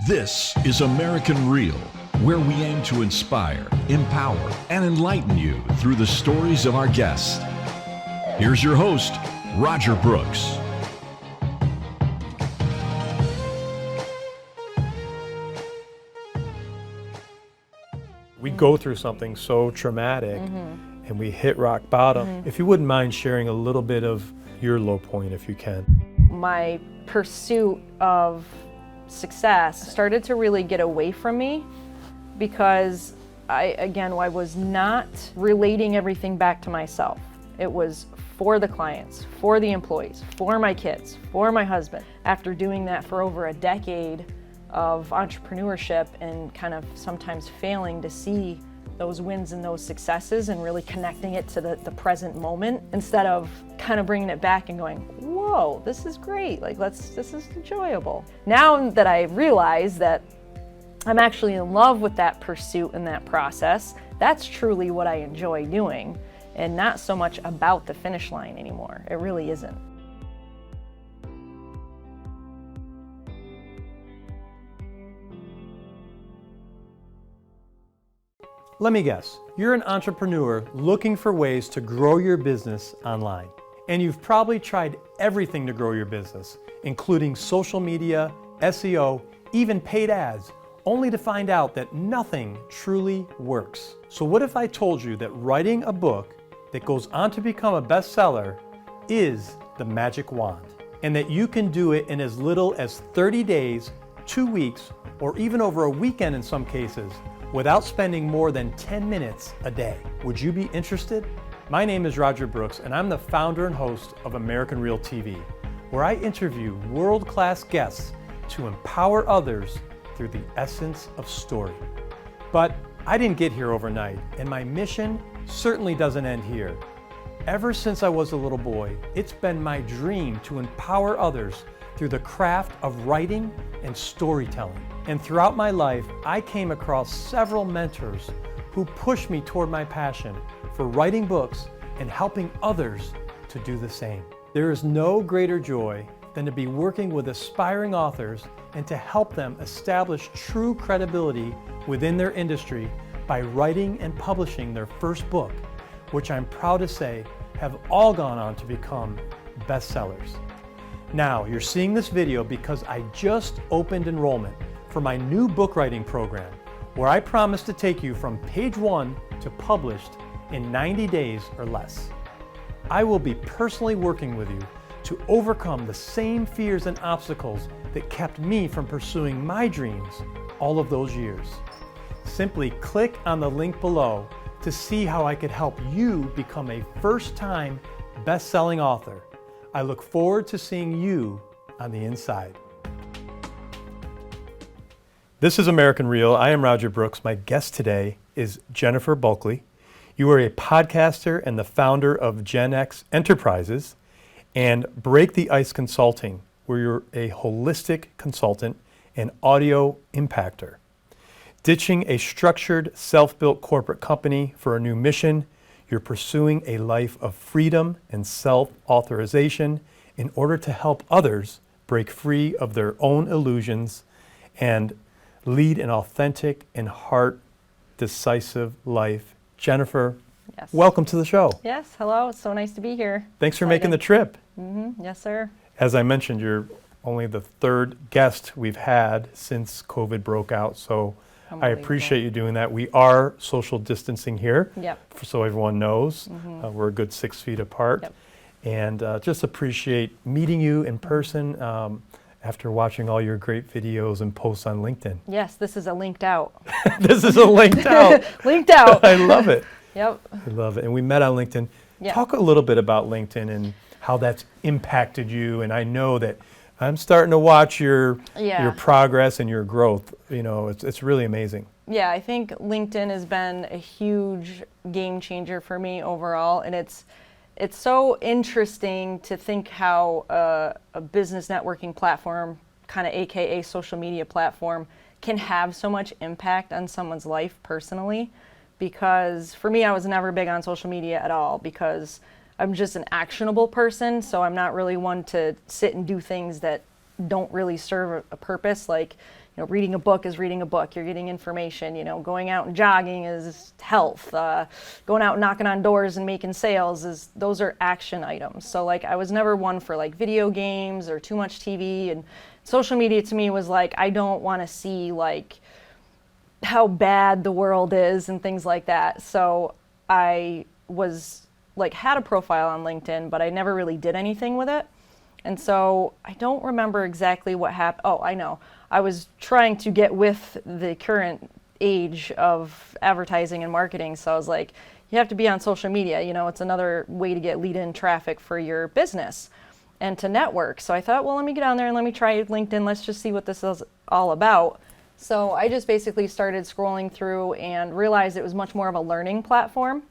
This is American Real, where we aim to inspire, empower, and enlighten you through the stories of our guests. Here's your host, Roger Brooks. We go through something so traumatic and we hit rock bottom. If you wouldn't mind sharing a little bit of your low point, if you can. My pursuit of success started to really get away from me because I was not relating everything back to myself. It was for the clients, for the employees, for my kids, for my husband. After doing that for over a decade of entrepreneurship and kind of sometimes failing to see those wins and those successes and really connecting it to the present moment instead of kind of bringing it back and going, whoa, this is great, this is enjoyable. Now that I realize that I'm actually in love with that pursuit and that process, that's truly what I enjoy doing and not so much about the finish line anymore. It really isn't. Let me guess, you're an entrepreneur looking for ways to grow your business online. And you've probably tried everything to grow your business, including social media, SEO, even paid ads, only to find out that nothing truly works. So what if I told you that writing a book that goes on to become a bestseller is the magic wand, and that you can do it in as little as 30 days, 2 weeks, or even over a weekend in some cases, without spending more than 10 minutes a day? Would you be interested? My name is Roger Brooks, and I'm the founder and host of American Real TV, where I interview world-class guests to empower others through the essence of story. But I didn't get here overnight, and my mission certainly doesn't end here. Ever since I was a little boy, it's been my dream to empower others through the craft of writing and storytelling. And throughout my life, I came across several mentors who pushed me toward my passion for writing books and helping others to do the same. There is no greater joy than to be working with aspiring authors and to help them establish true credibility within their industry by writing and publishing their first book, which I'm proud to say have all gone on to become bestsellers. Now, you're seeing this video because I just opened enrollment for my new book writing program, where I promise to take you from page 1 to published in 90 days or less. I will be personally working with you to overcome the same fears and obstacles that kept me from pursuing my dreams all of those years. Simply click on the link below to see how I could help you become a first-time best-selling author. I look forward to seeing you on the inside. This is American Real. I am Roger Brooks. My guest today is Jennifer Bulkley. You are a podcaster and the founder of JenX Enterprises and Break the Ice Consulting, where you're a holistic consultant and audio impactor. Ditching a structured, self-built corporate company for a new mission, you're pursuing a life of freedom and self-authorization in order to help others break free of their own illusions and lead an authentic and heart-decisive life. Jennifer, Yes. Welcome to the show. Yes, hello, it's so nice to be here. Thanks for making the trip. Yes, sir. As I mentioned, you're only the third guest we've had since COVID broke out, so I appreciate you doing that. We are social distancing here, so everyone knows. We're a good 6 feet apart. And just appreciate meeting you in person after watching all your great videos and posts on LinkedIn. Yes, this is a linked out. This is a linked out. Linked out. I love it. Yep. I love it. And we met on LinkedIn. Talk a little bit about LinkedIn and how that's impacted you. And I know that I'm starting to watch your progress and your growth. You know, it's really amazing. Yeah, I think LinkedIn has been a huge game changer for me overall, and it's so interesting to think how a business networking platform, kind of AKA social media platform, can have so much impact on someone's life personally. Because for me, I was never big on social media at all because I'm just an actionable person, so I'm not really one to sit and do things that don't really serve a purpose. Like, reading a book is reading a book. You're getting information. Going out and jogging is health. Going out and knocking on doors and making sales those are action items. So like, I was never one for like video games or too much TV, and social media to me was like, I don't want to see like how bad the world is and things like that. So I was like, had a profile on LinkedIn, but I never really did anything with it. And so I don't remember exactly what happened. Oh, I know. I was trying to get with the current age of advertising and marketing. So I was like, you have to be on social media. It's another way to get lead-in traffic for your business and to network. So I thought, well, let me get on there and let me try LinkedIn. Let's just see what this is all about. So I just basically started scrolling through and realized it was much more of a learning platform.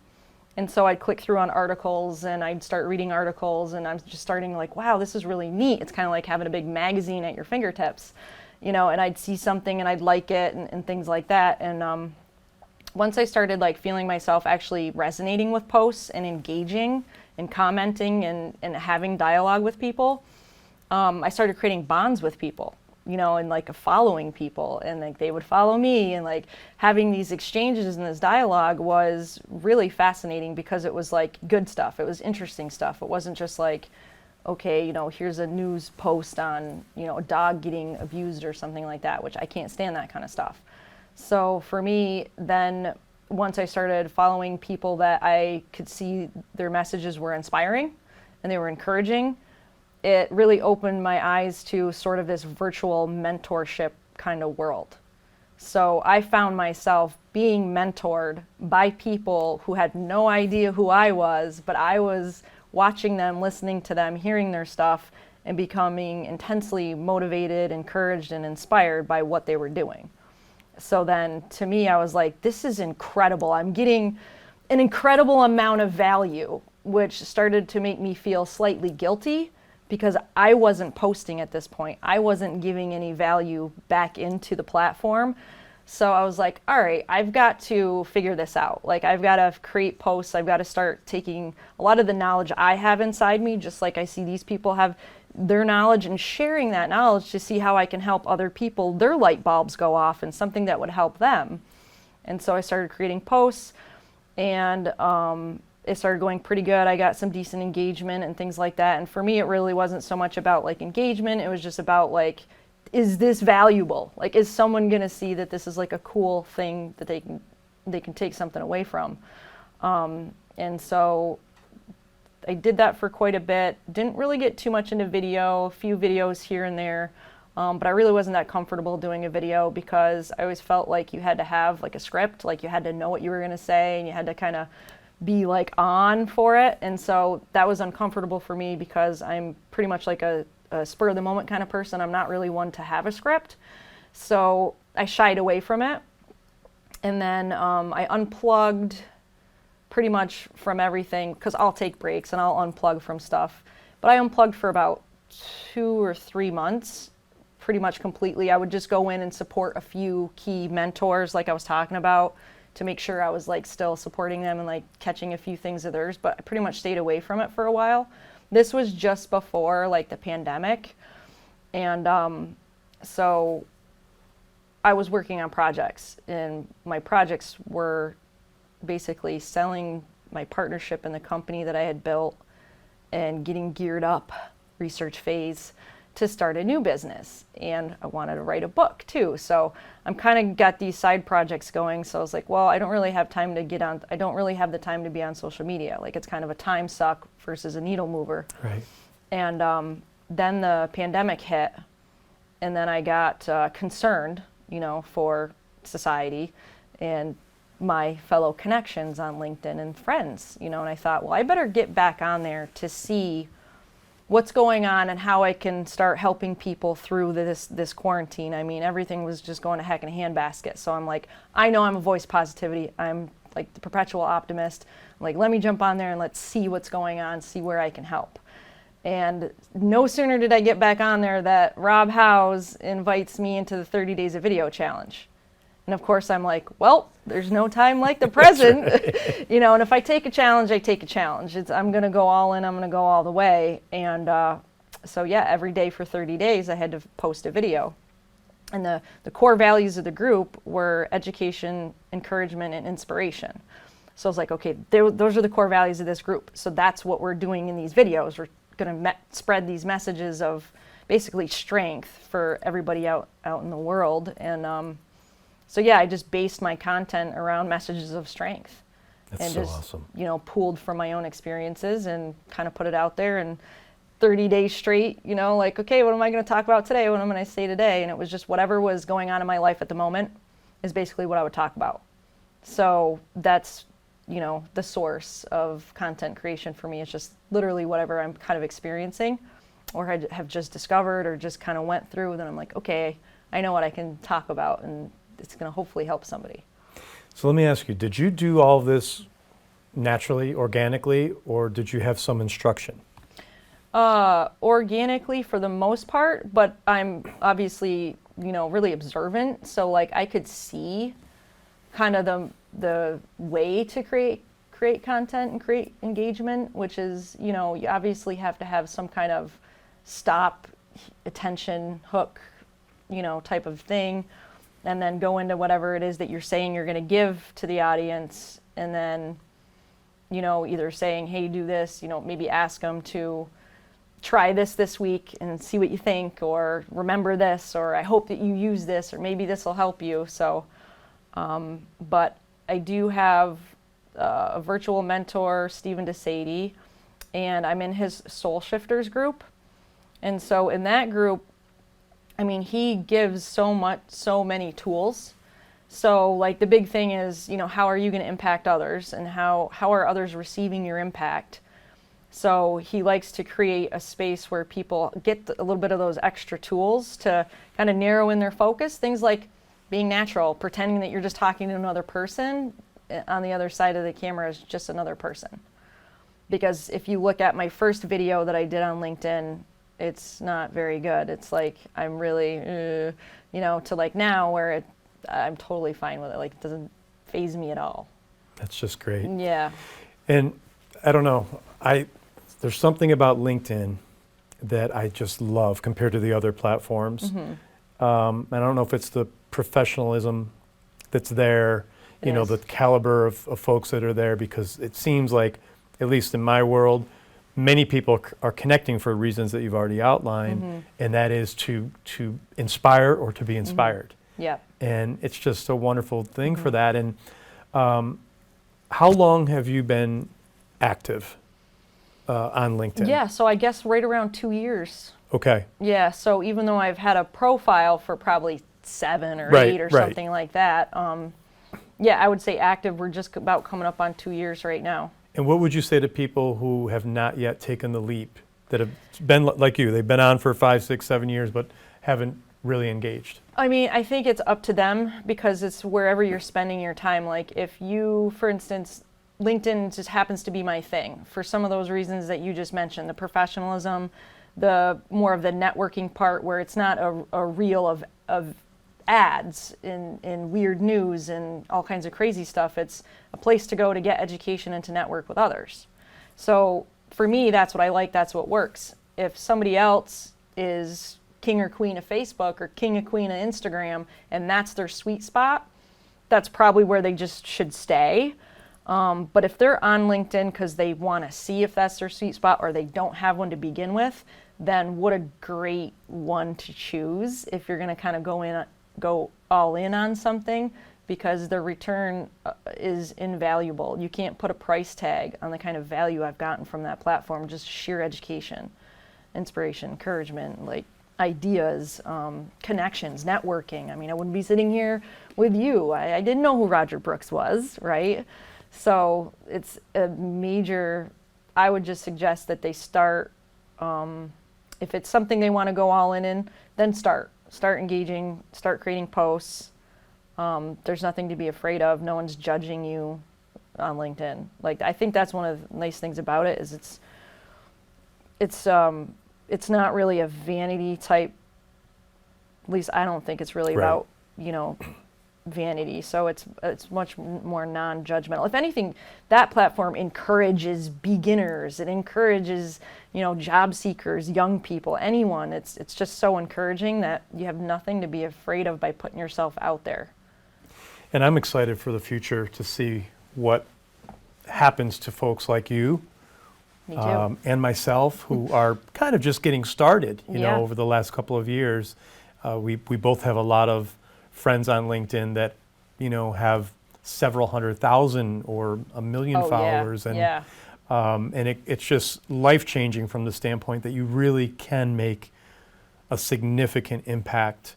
And so I'd click through on articles and I'd start reading articles, and I'm just starting like, wow, this is really neat. It's kind of like having a big magazine at your fingertips, and I'd see something and I'd like it and things like that. And once I started like feeling myself actually resonating with posts and engaging and commenting and having dialogue with people, I started creating bonds with people. And like following people, and like they would follow me, and like having these exchanges and this dialogue was really fascinating because it was like good stuff. It was interesting stuff. It wasn't just like, okay, here's a news post on, a dog getting abused or something like that, which I can't stand that kind of stuff. So for me, then once I started following people that I could see their messages were inspiring and they were encouraging, it really opened my eyes to sort of this virtual mentorship kind of world. So I found myself being mentored by people who had no idea who I was, but I was watching them, listening to them, hearing their stuff, and becoming intensely motivated, encouraged, and inspired by what they were doing. So then to me, I was like, this is incredible. I'm getting an incredible amount of value, which started to make me feel slightly guilty, because I wasn't posting at this point. I wasn't giving any value back into the platform. So I was like, all right, I've got to figure this out. Like, I've got to create posts. I've got to start taking a lot of the knowledge I have inside me, just like I see these people have their knowledge, and sharing that knowledge to see how I can help other people, their light bulbs go off, and something that would help them. And so I started creating posts, and it started going pretty good. I got some decent engagement and things like that. And for me, it really wasn't so much about like engagement. It was just about like, is this valuable? Like, is someone going to see that this is like a cool thing that they can take something away from? And so I did that for quite a bit. Didn't really get too much into video, a few videos here and there. But I really wasn't that comfortable doing a video because I always felt like you had to have like a script, like you had to know what you were going to say, and you had to kind of be like on for it. And so that was uncomfortable for me because I'm pretty much like a spur of the moment kind of person. I'm not really one to have a script. So I shied away from it. And then I unplugged pretty much from everything, because I'll take breaks and I'll unplug from stuff. But I unplugged for about 2 or 3 months, pretty much completely. I would just go in and support a few key mentors like I was talking about, to make sure I was like still supporting them and like catching a few things of theirs, but I pretty much stayed away from it for a while. This was just before like the pandemic. And so I was working on projects, and my projects were basically selling my partnership in the company that I had built and getting geared up, research phase, to start a new business. And I wanted to write a book too. So I'm kind of got these side projects going. So I was like, well, I don't really have time to get on, I don't really have the time to be on social media. Like, it's kind of a time suck versus a needle mover. Right. And then the pandemic hit, and then I got concerned, for society and my fellow connections on LinkedIn and friends, and I thought, well, I better get back on there to see what's going on and how I can start helping people through this quarantine. I mean, everything was just going to heck in a handbasket. So I'm like, I know I'm a voice positivity. I'm like the perpetual optimist. I'm like, let me jump on there and let's see what's going on, see where I can help. And no sooner did I get back on there that Rob Howes invites me into the 30 Days of Video Challenge. And of course I'm like, well, there's no time like the present, right. And if I take a challenge, I take a challenge. I'm going to go all in, I'm going to go all the way. And So yeah, every day for 30 days I had to post a video. And the core values of the group were education, encouragement, and inspiration. So I was like, okay, those are the core values of this group. So that's what we're doing in these videos. We're going to spread these messages of basically strength for everybody out in the world. And so yeah, I just based my content around messages of strength. That's and so just, awesome. Pooled from my own experiences and kind of put it out there. And 30 days straight, like, okay, what am I going to talk about today? What am I going to say today? And it was just whatever was going on in my life at the moment is basically what I would talk about. So that's, the source of content creation for me. It's just literally whatever I'm kind of experiencing or I have just discovered or just kind of went through. Then I'm like, okay, I know what I can talk about and it's going to hopefully help somebody. So let me ask you, did you do all this naturally, organically, or did you have some instruction? Organically for the most part, but I'm obviously, really observant. So like I could see kind of the way to create content and create engagement, which is, you obviously have to have some kind of stop, attention, hook, type of thing, and then go into whatever it is that you're saying you're going to give to the audience, and then, either saying, hey, do this, maybe ask them to try this week and see what you think, or remember this, or I hope that you use this, or maybe this will help you. So, but I do have a virtual mentor, Stephen DeSadie, and I'm in his Soul Shifters group. And so in that group, he gives so many tools. So like the big thing is, how are you going to impact others, and how are others receiving your impact? So he likes to create a space where people get a little bit of those extra tools to kind of narrow in their focus. Things like being natural, pretending that you're just talking to another person on the other side of the camera is just another person. Because if you look at my first video that I did on LinkedIn, it's not very good. It's like I'm really, to like now where I'm totally fine with it. Like it doesn't faze me at all. That's just great. Yeah. And I don't know, there's something about LinkedIn that I just love compared to the other platforms. And I don't know if it's the professionalism that's there, the caliber of folks that are there, because it seems like, at least in my world, many people are connecting for reasons that you've already outlined, and that is to inspire or to be inspired. Yeah. And it's just a wonderful thing for that. And how long have you been active on LinkedIn? Yeah, so I guess right around 2 years. Okay. Yeah, so even though I've had a profile for probably 7 or 8 or something like that, yeah, I would say active, we're just about coming up on 2 years right now. And what would you say to people who have not yet taken the leap, that have been like you, they've been on for 5, 6, 7 years, but haven't really engaged? I think it's up to them, because it's wherever you're spending your time. Like if you, for instance, LinkedIn just happens to be my thing for some of those reasons that you just mentioned, the professionalism, the more of the networking part, where it's not a reel of ads in weird news and all kinds of crazy stuff. It's a place to go to get education and to network with others. So for me, that's what I like, that's what works. If somebody else is king or queen of Facebook or king or queen of Instagram and that's their sweet spot, that's probably where they just should stay. But if they're on LinkedIn because they want to see if that's their sweet spot, or they don't have one to begin with, then what a great one to choose if you're going to kind of go all in on something, because the return is invaluable. You can't put a price tag on the kind of value I've gotten from that platform. Just sheer education, inspiration, encouragement, like ideas, connections, networking. I wouldn't be sitting here with you. I didn't know who Roger Brooks was, right? So it's a major, I would just suggest that they start, if it's something they want to go all in, then start engaging, start creating posts. There's nothing to be afraid of. No one's judging you on LinkedIn. Like, I think that's one of the nice things about it, is it's not really a vanity type, at least I don't think it's really about, vanity. So it's much more non-judgmental. If anything, that platform encourages beginners. It encourages, job seekers, young people, anyone. It's just so encouraging that you have nothing to be afraid of by putting yourself out there. And I'm excited for the future to see what happens to folks like you. Me too. And myself, who are kind of just getting started, Yeah. over the last couple of years. We both have a lot of friends on LinkedIn that, have several 100,000 or 1 million followers. Yeah. And it's just life-changing from the standpoint that you really can make a significant impact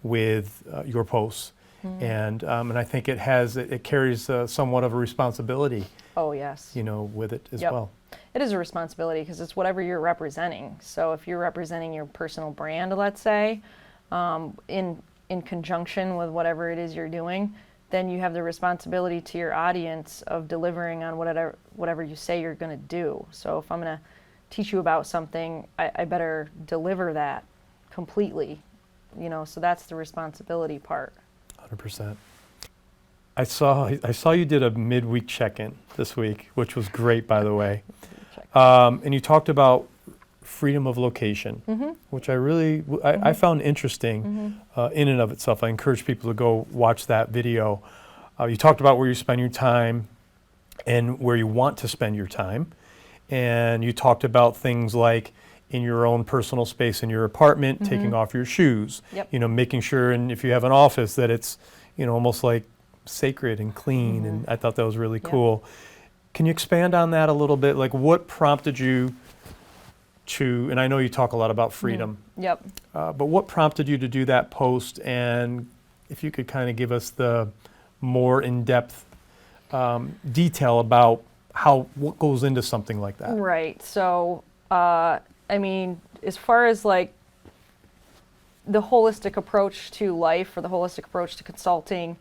with your posts. And I think it carries somewhat of a responsibility. Oh, yes. With it as Yep. well. It is a responsibility because it's whatever you're representing. So if you're representing your personal brand, let's say, in conjunction with whatever it is you're doing, then you have the responsibility to your audience of delivering on whatever you say you're going to do. So if I'm going to teach you about something, I better deliver that completely. So that's the responsibility part. 100%. I saw you did a midweek check-in this week, which was great, by the way. And you talked about freedom of location, which I found interesting in and of itself. I encourage people to go watch that video. You talked about where you spend your time and where you want to spend your time. And you talked about things like in your own personal space in your apartment, taking off your shoes, Yep. Making sure, and if you have an office, that it's, almost like sacred and clean. And I thought that was really cool. Can you expand on that a little bit? Like, what prompted you to, and I know you talk a lot about freedom, Yep. but what prompted you to do that post? And if you could kind of give us the more in-depth detail about what goes into something like that. Right. So, as far as like the holistic approach to life or the holistic approach to consulting,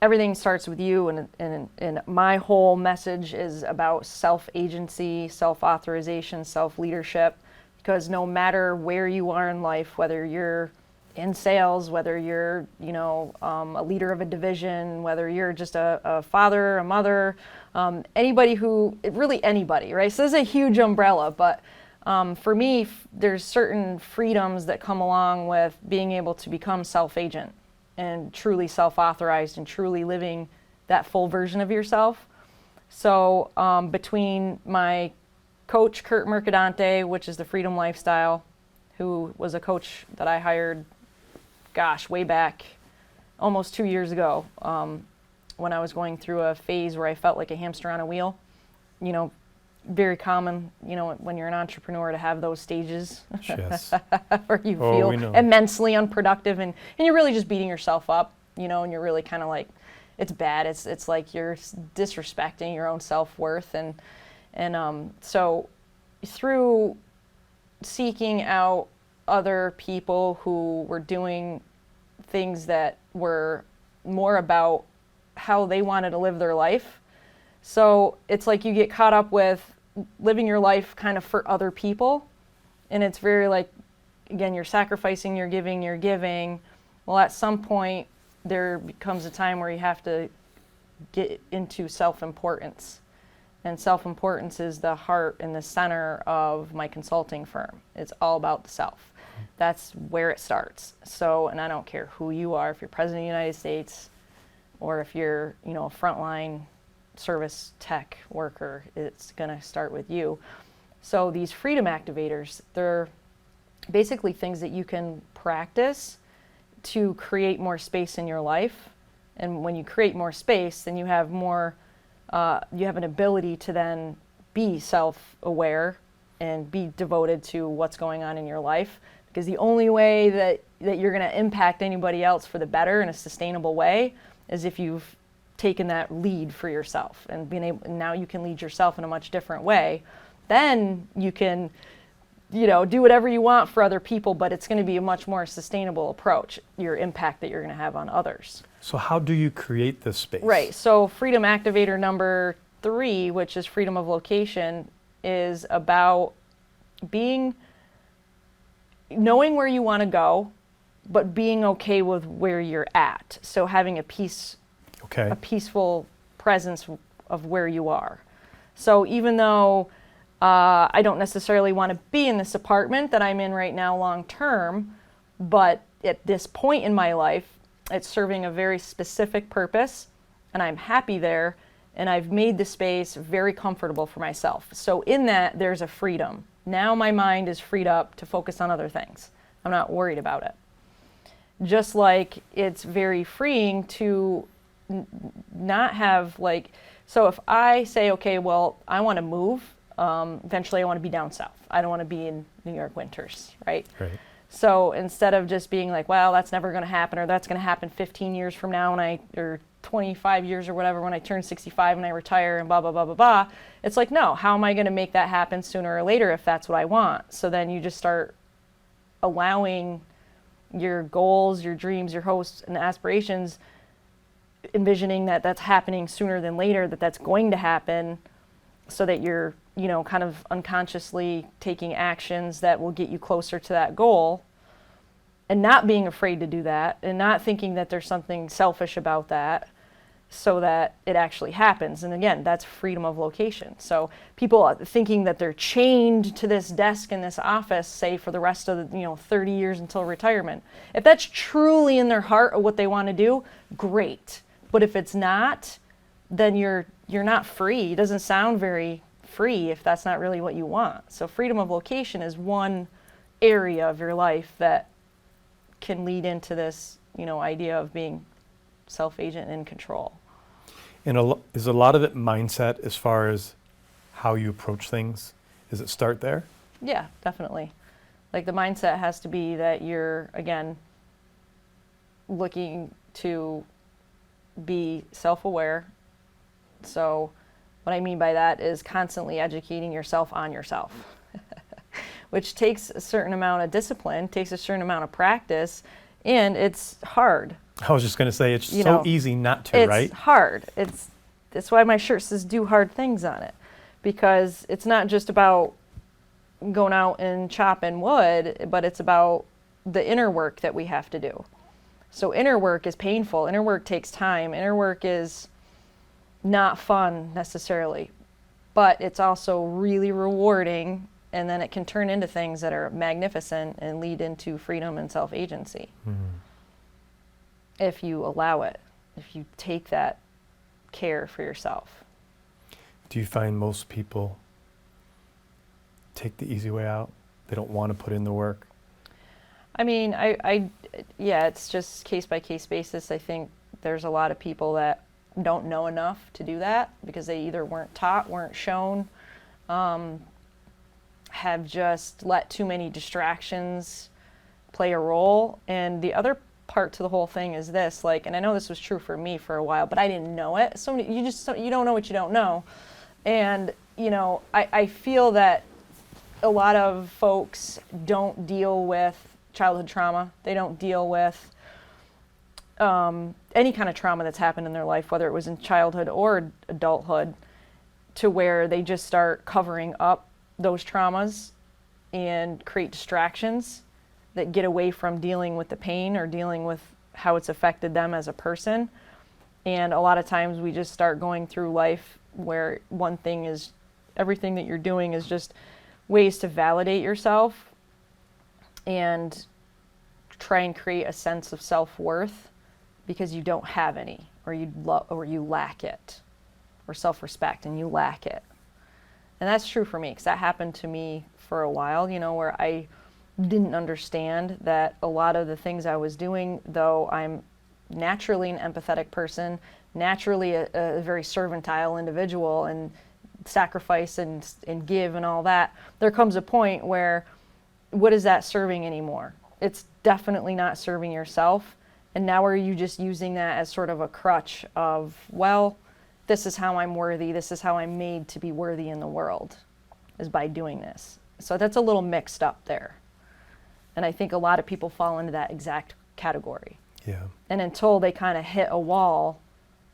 everything starts with you, and my whole message is about self-agency, self-authorization, self-leadership, because no matter where you are in life, whether you're in sales, whether you're, a leader of a division, whether you're just a father, a mother, anybody, right? So this is a huge umbrella, but for me, there's certain freedoms that come along with being able to become self-agent and truly self-authorized and truly living that full version of yourself. So between my coach, Kurt Mercadante, which is the Freedom Lifestyle, who was a coach that I hired, way back almost 2 years ago, when I was going through a phase where I felt like a hamster on a wheel. Very common, when you're an entrepreneur to have those stages Yes. where you feel immensely unproductive and you're really just beating yourself up, and you're really kind of like, it's bad. It's like you're disrespecting your own self-worth. And so through seeking out other people who were doing things that were more about how they wanted to live their life. So it's like you get caught up with living your life kind of for other people. And it's very like, again, you're sacrificing, you're giving. Well, at some point, there becomes a time where you have to get into self-importance. And self-importance is the heart and the center of my consulting firm. It's all about the self. That's where it starts. So, and I don't care who you are, if you're President of the United States, or if you're, a frontline service tech worker, it's going to start with you. So these freedom activators, they're basically things that you can practice to create more space in your life. And when you create more space, then you have an ability to then be self-aware and be devoted to what's going on in your life. Because the only way that you're going to impact anybody else for the better in a sustainable way is if you've taken that lead for yourself and now you can lead yourself in a much different way. Then you can, do whatever you want for other people, but it's going to be a much more sustainable approach, your impact that you're going to have on others. So how do you create this space? Right. So freedom activator number 3, which is freedom of location, is about knowing where you want to go but being okay with where you're at. So having a peaceful presence of where you are. So even though I don't necessarily want to be in this apartment that I'm in right now long term, but at this point in my life, it's serving a very specific purpose, and I'm happy there, and I've made the space very comfortable for myself. So in that, there's a freedom. Now my mind is freed up to focus on other things. I'm not worried about it. Just like it's very freeing to not have so if I say, okay, well, I want to move, eventually I want to be down south. I don't want to be in New York winters, right? Right. So instead of just being like, well, that's never going to happen, or that's going to happen 15 years from now or 25 years or whatever when I turn 65 and I retire and blah, blah, blah, blah, blah. It's like, no, how am I going to make that happen sooner or later if that's what I want? So then you just start allowing your goals, your dreams, your hopes and aspirations, envisioning that that's happening sooner than later, that's going to happen, so that you're, kind of unconsciously taking actions that will get you closer to that goal, and not being afraid to do that, and not thinking that there's something selfish about that, so that it actually happens. And again, that's freedom of location. So people are thinking that they're chained to this desk in this office, say for the rest of the 30 years until retirement. If that's truly in their heart of what they want to do, great. But if it's not, then you're not free. It doesn't sound very free if that's not really what you want. So freedom of location is one area of your life that can lead into this, idea of being self-agent and in control. And is a lot of it mindset as far as how you approach things? Does it start there? Yeah, definitely. The mindset has to be that you're, again, looking to be self-aware. So what I mean by that is constantly educating yourself on yourself, which takes a certain amount of discipline, takes a certain amount of practice, and it's hard. I was just going to say, it's so easy not to, right? It's hard. That's why my shirt says "Do hard things" on it, because it's not just about going out and chopping wood, but it's about the inner work that we have to do. So inner work is painful. Inner work takes time. Inner work is not fun necessarily, but it's also really rewarding, and then it can turn into things that are magnificent and lead into freedom and self-agency. If you allow it, if you take that care for yourself. Do you find most people take the easy way out? They don't want to put in the work? I mean, yeah, it's just case by case basis. I think there's a lot of people that don't know enough to do that because they either weren't taught, weren't shown, have just let too many distractions play a role. And the other part to the whole thing is this, and I know this was true for me for a while, but I didn't know it. So you don't know what you don't know. And, I feel that a lot of folks don't deal with childhood trauma. They don't deal with any kind of trauma that's happened in their life, whether it was in childhood or adulthood, to where they just start covering up those traumas and create distractions that get away from dealing with the pain or dealing with how it's affected them as a person. And a lot of times we just start going through life where one thing is, everything that you're doing is just ways to validate yourself and try and create a sense of self-worth because you don't have any, or you lack it, or self-respect and you lack it. And that's true for me, because that happened to me for a while, where I didn't understand that a lot of the things I was doing, though I'm naturally an empathetic person, naturally a very servantile individual, and sacrifice and give and all that, there comes a point where, what is that serving anymore? It's definitely not serving yourself. And now are you just using that as sort of a crutch of, well, this is how I'm worthy, this is how I'm made to be worthy in the world, is by doing this. So that's a little mixed up there. And I think a lot of people fall into that exact category. Yeah. And until they kind of hit a wall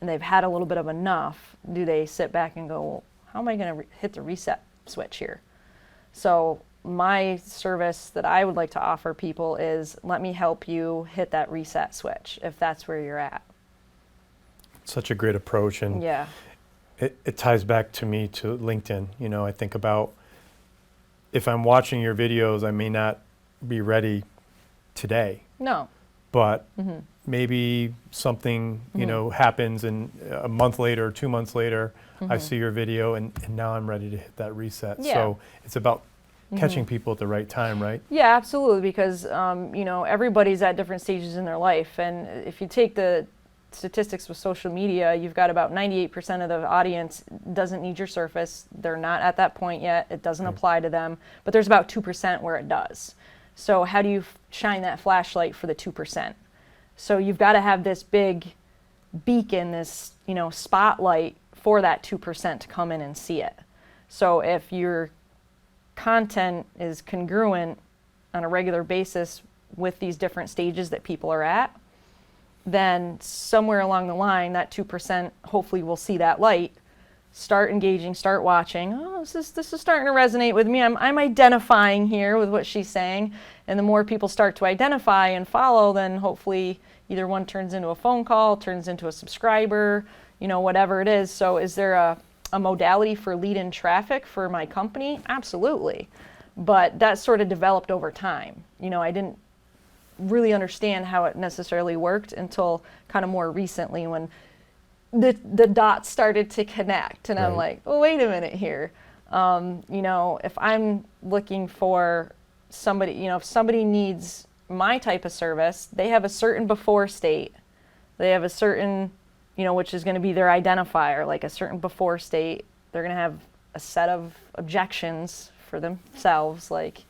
and they've had a little bit of enough, do they sit back and go, well, how am I going to hit the reset switch here? So my service that I would like to offer people is let me help you hit that reset switch if that's where you're at. Such a great approach, and Yeah. it ties back to me to LinkedIn. You know, I think about if I'm watching your videos, I may not be ready today, No. but maybe something, you know, happens, and a month later, 2 months later, I see your video, and now I'm ready to hit that reset. Yeah. So it's about catching people at the right time, right? Yeah, absolutely, because you know, everybody's at different stages in their life, and if you take the statistics with social media, you've got about 98% of the audience doesn't need your service. They're not at that point yet. It doesn't apply to them, but there's about 2% where it does. So how do you shine that flashlight for the 2%? So you've got to have this big beacon, this, you know, spotlight for that 2% to come in and see it. So if your content is congruent on a regular basis with these different stages that people are at, then somewhere along the line, that 2% hopefully will see that light, start engaging, start watching. Oh, this is starting to resonate with me. I'm identifying here with what she's saying. And the more people start to identify and follow, then hopefully either one turns into a phone call, turns into a subscriber, you know, whatever it is. So is there a modality for lead-in traffic for my company? Absolutely. But that sort of developed over time. You know, I didn't really understand how it necessarily worked until kind of more recently when the dots started to connect. And I'm like, oh, wait a minute here. You know, if I'm looking for somebody, you know, if somebody needs my type of service, they have a certain before state. They have a certain, you know, which is going to be their identifier, like a certain before state. They're going to have a set of objections for themselves, like,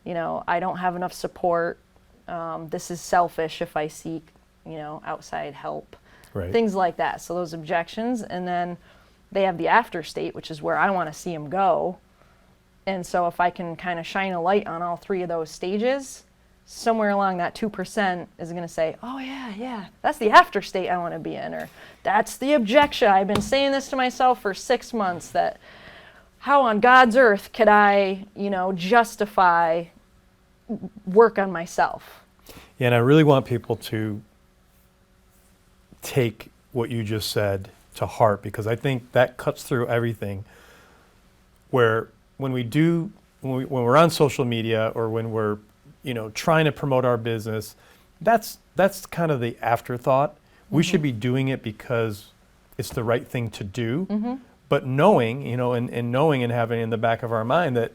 you know, I don't have enough support. This is selfish if I seek, you know, outside help. Right. Things like that. So those objections, and then they have the after state, which is where I want to see them go. And so if I can kind of shine a light on all three of those stages, somewhere along that 2% is going to say, oh yeah, that's the after state I want to be in, or that's the objection. I've been saying this to myself for 6 months, that how on God's earth could I, you know, justify work on myself? Yeah, and I really want people to take what you just said to heart, because I think that cuts through everything. Where when we're on social media, or when we're, you know, trying to promote our business, that's kind of the afterthought. We should be doing it because it's the right thing to do. But knowing, you know, and knowing and having in the back of our mind that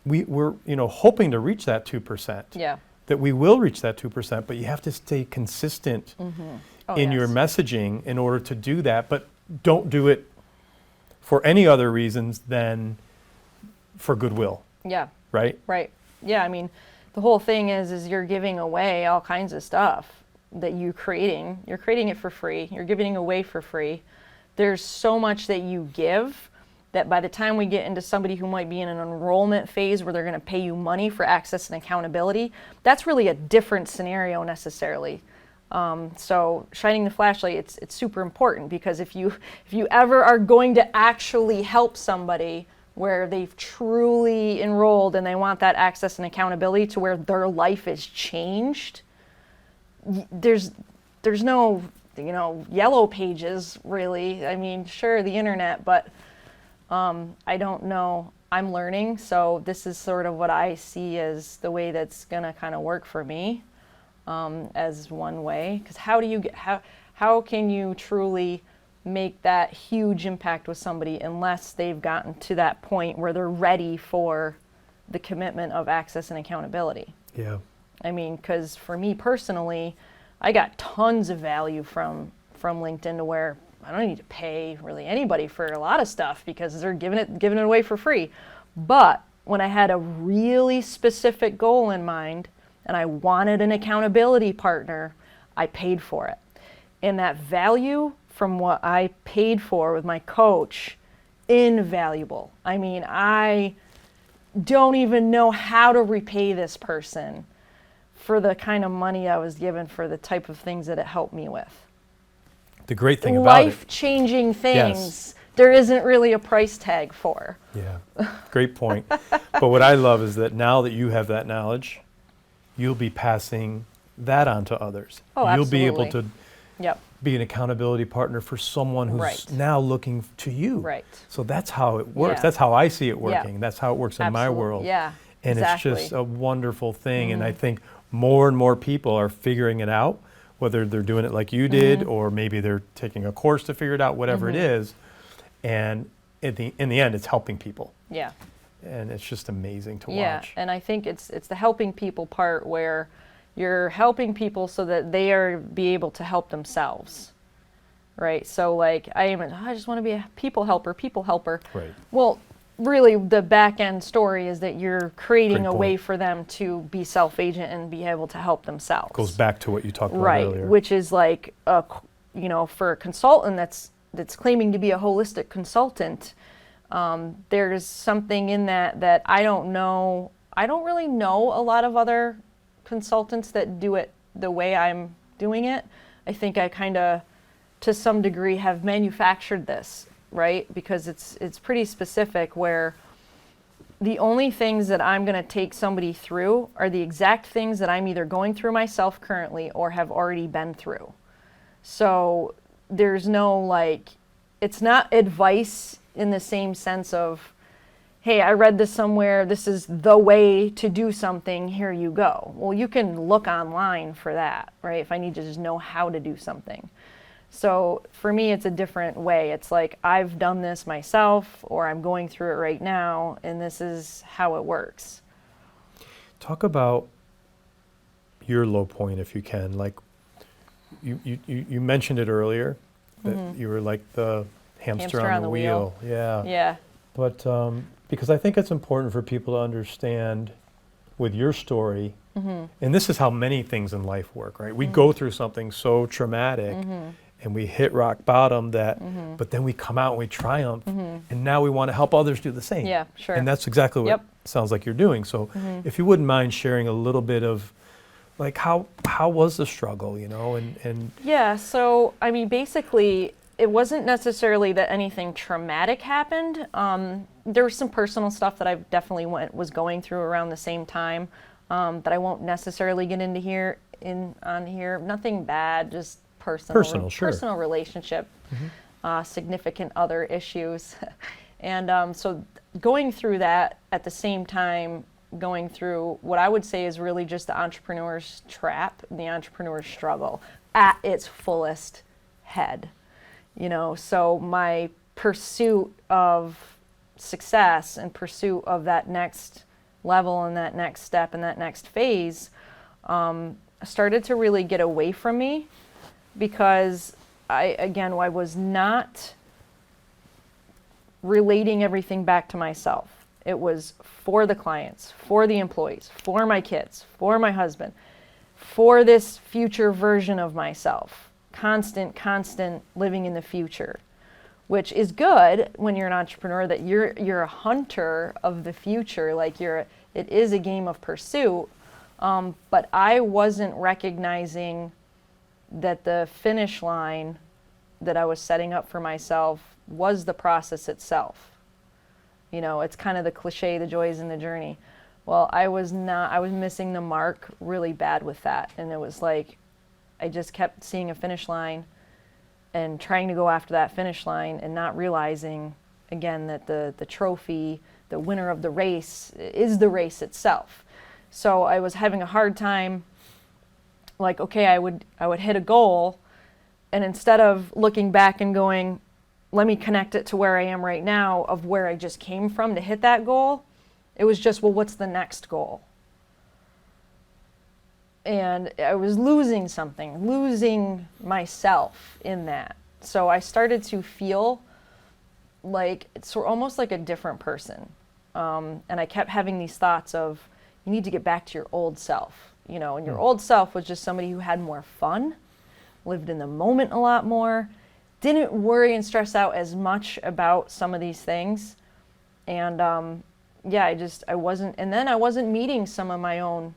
we're, you know, hoping to reach that 2%. Yeah. That we will reach that 2%, but you have to stay consistent in your messaging in order to do that. But don't do it for any other reasons than for goodwill. Yeah. Right? Right. Yeah, I mean, the whole thing is you're giving away all kinds of stuff that you're creating. You're creating it for free. You're giving it away for free. There's so much that you give that by the time we get into somebody who might be in an enrollment phase where they're going to pay you money for access and accountability, that's really a different scenario necessarily. So shining the flashlight, it's super important, because if you ever are going to actually help somebody where they've truly enrolled and they want that access and accountability to where their life is changed, there's no, you know, yellow pages really. I mean, sure, the internet, but I don't know. I'm learning, so this is sort of what I see as the way that's gonna kind of work for me, as one way. Because how can you truly make that huge impact with somebody unless they've gotten to that point where they're ready for the commitment of access and accountability? Yeah. I mean, because for me personally, I got tons of value from LinkedIn to where I don't need to pay really anybody for a lot of stuff because they're giving it away for free. But when I had a really specific goal in mind and I wanted an accountability partner, I paid for it. And that value from what I paid for with my coach, invaluable. I mean, I don't even know how to repay this person for the kind of money I was given for the type of things that it helped me with. The great thing about it, life-changing things there isn't really a price tag for. Yeah, great point. But what I love is that now that you have that knowledge, you'll be passing that on to others. Oh, You'll be able absolutely. to Yep. be an accountability partner for someone who's Right. now looking to you. Right. So that's how it works. Yeah. That's how I see it working. Yeah. That's how it works in my Absolutely. world. Yeah. And exactly. it's just a wonderful thing. And I think more and more people are figuring it out, whether they're doing it like you did, or maybe they're taking a course to figure it out, whatever it is. And in the end, it's helping people. Yeah. And it's just amazing to Yeah, watch. and I think it's the helping people part where you're helping people so that they are be able to help themselves, right? So like I just want to be a people helper. Right. Well, really the back end story is that you're creating Great a way point. for them to be self-agent and be able to help themselves. Goes back to what you talked about Right, earlier. which is like for a consultant that's claiming to be a holistic consultant. There's something in that I don't know. I don't really know a lot of other consultants that do it the way I'm doing it. I think I kind of, to some degree, have manufactured this, right? Because it's pretty specific where the only things that I'm going to take somebody through are the exact things that I'm either going through myself currently or have already been through. So there's no it's not advice in the same sense of, hey, I read this somewhere, this is the way to do something, here you go. Well, you can look online for that, right? If I need to just know how to do something. So for me, it's a different way. It's like I've done this myself, or I'm going through it right now, and this is how it works. Talk about your low point, if you can. Like you mentioned it earlier, that you were like the hamster on the wheel. Yeah. Yeah. But because I think it's important for people to understand with your story, and this is how many things in life work, right? We go through something so traumatic and we hit rock bottom but then we come out and we triumph, and now we want to help others do the same. Yeah, sure. And that's exactly what it sounds like you're doing. So if you wouldn't mind sharing a little bit of like how was the struggle, and Yeah, so I mean, basically, it wasn't necessarily that anything traumatic happened. There was some personal stuff that I definitely was going through around the same time that I won't necessarily get into on here. Nothing bad, just personal relationship, significant other issues, and so going through that at the same time, going through what I would say is really just the entrepreneur's trap, the entrepreneur's struggle at its fullest head. So my pursuit of success and pursuit of that next level and that next step and that next phase started to really get away from me because I was not relating everything back to myself. It was for the clients, for the employees, for my kids, for my husband, for this future version of myself. Constant living in the future, which is good when you're an entrepreneur, that you're a hunter of the future. Like it is a game of pursuit. But I wasn't recognizing that the finish line that I was setting up for myself was the process itself. It's kind of the cliche, the joy is in the journey. Well, I was missing the mark really bad with that. And it was like, I just kept seeing a finish line and trying to go after that finish line and not realizing, again, that the trophy, the winner of the race, is the race itself. So I was having a hard time, like, okay, I would hit a goal, and instead of looking back and going, let me connect it to where I am right now of where I just came from to hit that goal, it was just, well, what's the next goal? And I was losing something, losing myself in that. So I started to feel like it's almost like a different person. And I kept having these thoughts of, you need to get back to your old self. And your old self was just somebody who had more fun, lived in the moment a lot more, didn't worry and stress out as much about some of these things. And I wasn't meeting some of my own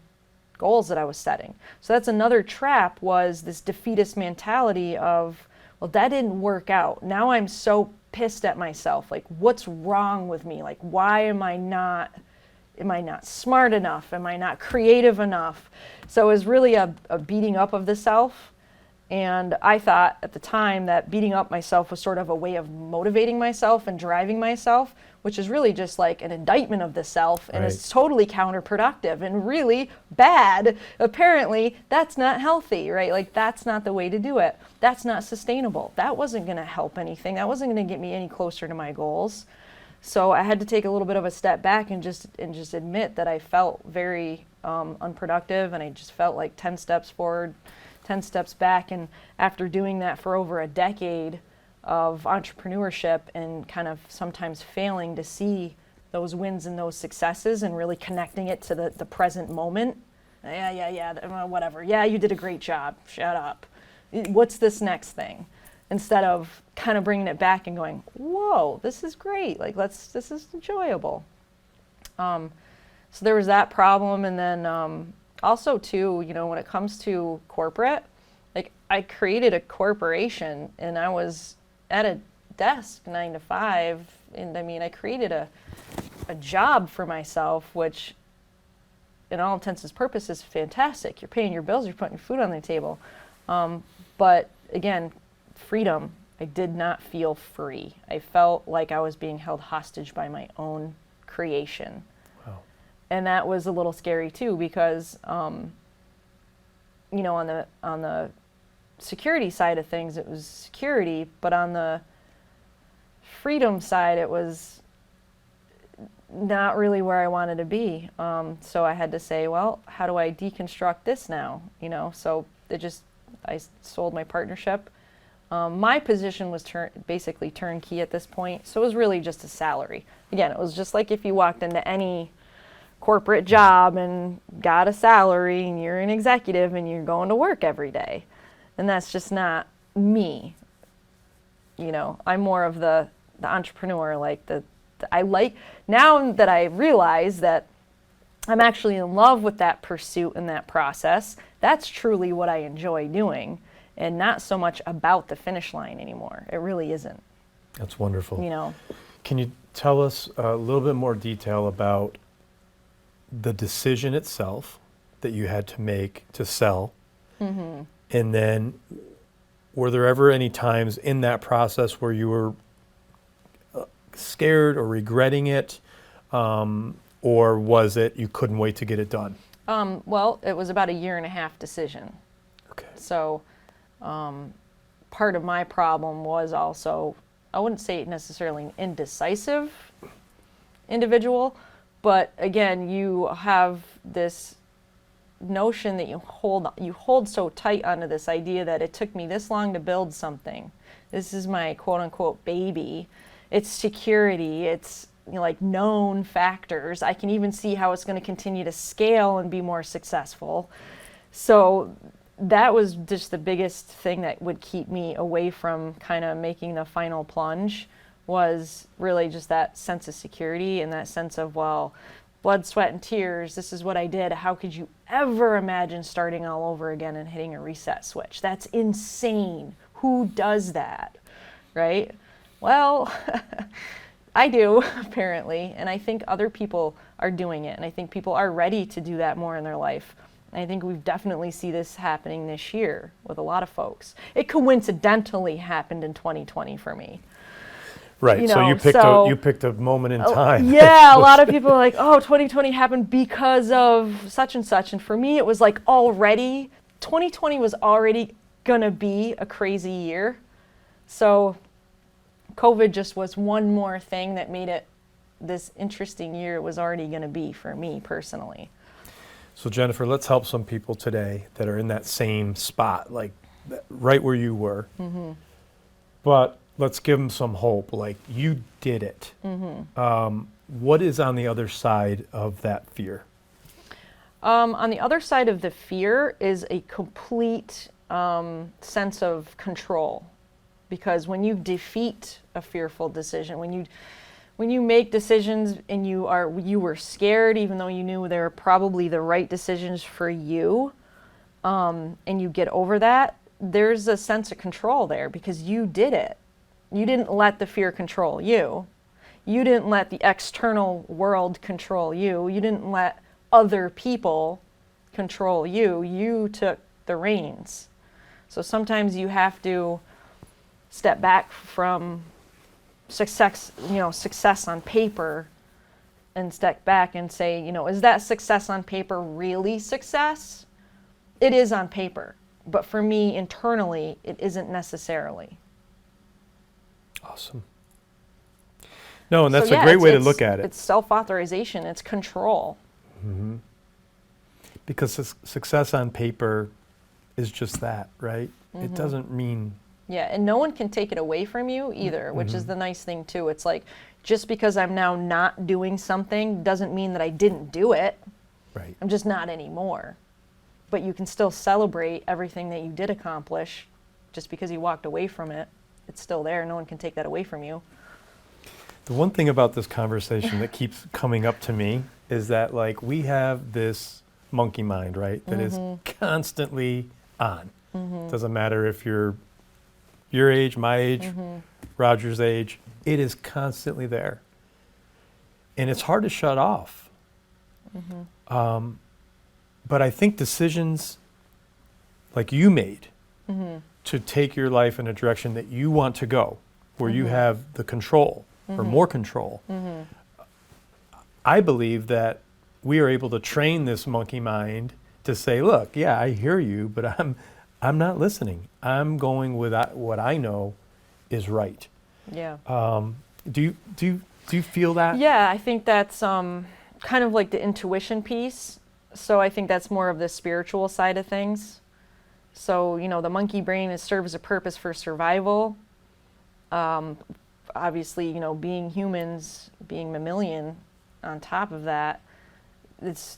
goals that I was setting. So that's another trap, was this defeatist mentality of, well, that didn't work out. Now I'm so pissed at myself. Like, what's wrong with me? Like, why am I not smart enough? Am I not creative enough? So it was really a beating up of the self. And I thought at the time that beating up myself was sort of a way of motivating myself and driving myself, which is really just like an indictment of the self, and it's totally counterproductive and really bad. Apparently, that's not healthy, right? Like, that's not the way to do it. That's not sustainable. That wasn't going to help anything. That wasn't going to get me any closer to my goals. So I had to take a little bit of a step back and just admit that I felt very unproductive, and I just felt like 10 steps forward, 10 steps back. And after doing that for over a decade of entrepreneurship and kind of sometimes failing to see those wins and those successes and really connecting it to the present moment. Whatever. Yeah, you did a great job. Shut up. What's this next thing? Instead of kind of bringing it back and going, whoa, this is great. Like, this is enjoyable. So there was that problem. And then also too, when it comes to corporate, like, I created a corporation and I was at a desk 9 to 5. And I mean, I created a job for myself, which in all intents and purposes is fantastic. You're paying your bills, you're putting food on the table. But again, freedom, I did not feel free. I felt like I was being held hostage by my own creation. Wow. And that was a little scary too, because on the security side of things, it was security, but on the freedom side, it was not really where I wanted to be. So I had to say, well, how do I deconstruct this now? So I sold my partnership. My position was basically turnkey at this point, so it was really just a salary. Again, it was just like if you walked into any corporate job and got a salary and you're an executive and you're going to work every day. And that's just not me. I'm more of the entrepreneur, now that I realize that I'm actually in love with that pursuit and that process, that's truly what I enjoy doing, and not so much about the finish line anymore. It really isn't. That's wonderful. Can you tell us a little bit more detail about the decision itself that you had to make to sell? Mm-hmm. And then were there ever any times in that process where you were scared or regretting it? Or was it you couldn't wait to get it done? Well, it was about a 1.5 year decision. Okay. So part of my problem was also, I wouldn't say necessarily an indecisive individual, but again, you have this notion that you hold so tight onto this idea that it took me this long to build something. This is my quote unquote baby. It's security. It's like known factors. I can even see how it's going to continue to scale and be more successful. So that was just the biggest thing that would keep me away from kind of making the final plunge, was really just that sense of security and that sense of, well, blood, sweat, and tears, this is what I did. How could you ever imagine starting all over again and hitting a reset switch? That's insane. Who does that, right? Well, I do, apparently, and I think other people are doing it, and I think people are ready to do that more in their life. And I think we've definitely see this happening this year with a lot of folks. It coincidentally happened in 2020 for me. Right, so you picked a moment in time. Yeah, a lot of people are like, oh, 2020 happened because of such and such. And for me, it was like 2020 was already gonna be a crazy year. So COVID just was one more thing that made it this interesting year it was already gonna be for me personally. So Jennifer, let's help some people today that are in that same spot, like right where you were. Mm-hmm. But let's give them some hope, like you did it. Mm-hmm. What is on the other side of that fear? On the other side of the fear is a complete sense of control. Because when you defeat a fearful decision, when you make decisions and you were scared, even though you knew they were probably the right decisions for you, and you get over that, there's a sense of control there because you did it. You didn't let the fear control you. You didn't let the external world control you. You didn't let other people control you. You took the reins. So sometimes you have to step back from success on paper and step back and say, is that success on paper really success? It is on paper, but for me internally, it isn't necessarily. Awesome. No, and that's a great way to look at it. It's self-authorization, it's control. Mm-hmm. Because success on paper is just that, right? Mm-hmm. It doesn't mean... Yeah, and no one can take it away from you either, which is the nice thing too. It's like, just because I'm now not doing something doesn't mean that I didn't do it. Right. I'm just not anymore. But you can still celebrate everything that you did accomplish. Just because you walked away from it, it's still there. No one can take that away from you. The one thing about this conversation that keeps coming up to me is that, like, we have this monkey mind, right? That is constantly on. Doesn't matter if you're your age, my age, Roger's age, it is constantly there. And it's hard to shut off. But I think decisions like you made to take your life in a direction that you want to go, where you have the control or more control, I believe that we are able to train this monkey mind to say, look, yeah, I hear you, but I'm not listening. I'm going with what I know is right. Yeah. Do you feel that? Yeah, I think that's kind of like the intuition piece. So I think that's more of the spiritual side of things. So, the monkey brain serves a purpose for survival. Obviously, being humans, being mammalian on top of that, it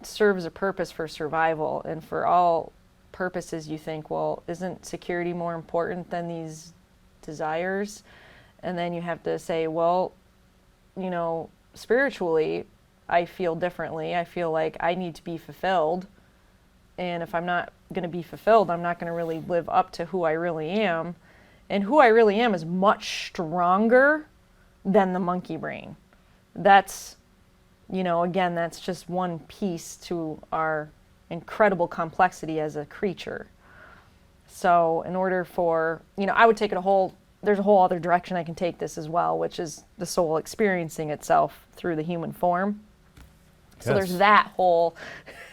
serves a purpose for survival. And for all purposes, you think, well, isn't security more important than these desires? And then you have to say, well, spiritually, I feel differently. I feel like I need to be fulfilled. And if I'm not going to be fulfilled, I'm not going to really live up to who I really am. And who I really am is much stronger than the monkey brain. That's, again, that's just one piece to our incredible complexity as a creature. So in order for, I would take it there's a whole other direction I can take this as well, which is the soul experiencing itself through the human form. So there's that whole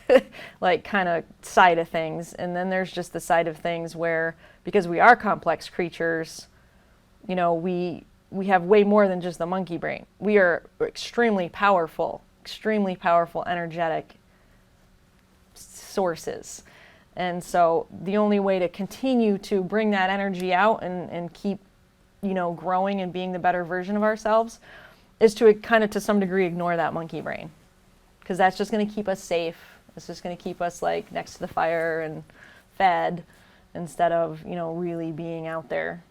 kind of side of things. And then there's just the side of things where, because we are complex creatures, we have way more than just the monkey brain. We are extremely powerful, energetic sources. And so the only way to continue to bring that energy out and keep, growing and being the better version of ourselves is to kind of, to some degree, ignore that monkey brain. Because that's just going to keep us safe. It's just going to keep us next to the fire and fed instead of, really being out there.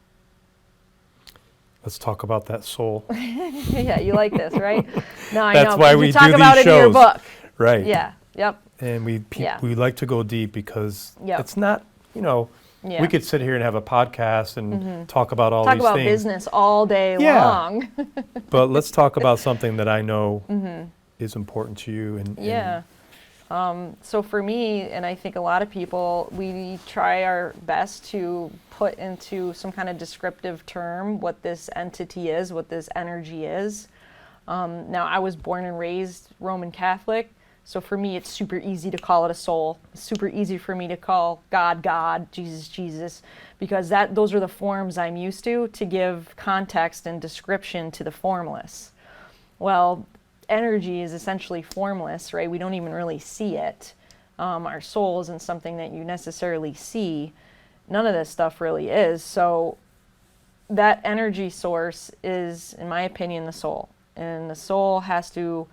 Let's talk about that soul. Yeah, you like this, right? No, I That's know. why we you talk do about these it in your shows. book. Right. Yeah. Yep. And we like to go deep because it's not, Yeah. we could sit here and have a podcast and talk about all these things. Talk about business all day long. But let's talk about something that I know is important to you. So for me, and I think a lot of people, we try our best to put into some kind of descriptive term what this entity is, what this energy is. Now, I was born and raised Roman Catholic, so for me, it's super easy to call it a soul. It's super easy for me to call God, God, Jesus, Jesus, because those are the forms I'm used to give context and description to the formless. Well, energy is essentially formless, right? We don't even really see it. Our soul isn't something that you necessarily see. None of this stuff really is. So that energy source is, in my opinion, the soul. And the soul has to,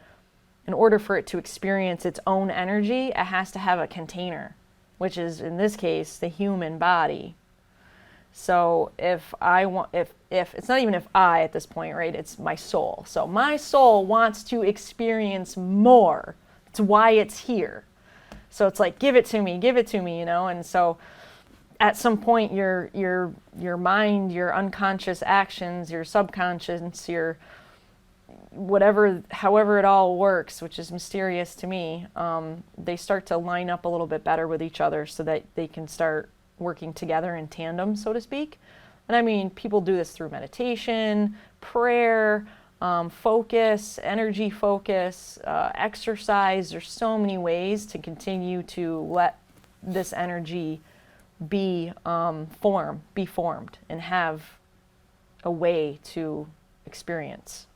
in order for it to experience its own energy, it has to have a container, which is, in this case, the human body. So if it's not even if I at this point, right? It's my soul. So my soul wants to experience more. It's why it's here. So it's like, give it to me, and so at some point your mind, your unconscious actions, your subconscious, your whatever, however it all works, which is mysterious to me, they start to line up a little bit better with each other so that they can start working together in tandem, so to speak. And I mean, people do this through meditation, prayer, focus, energy focus, exercise. There's so many ways to continue to let this energy be formed and have a way to experience,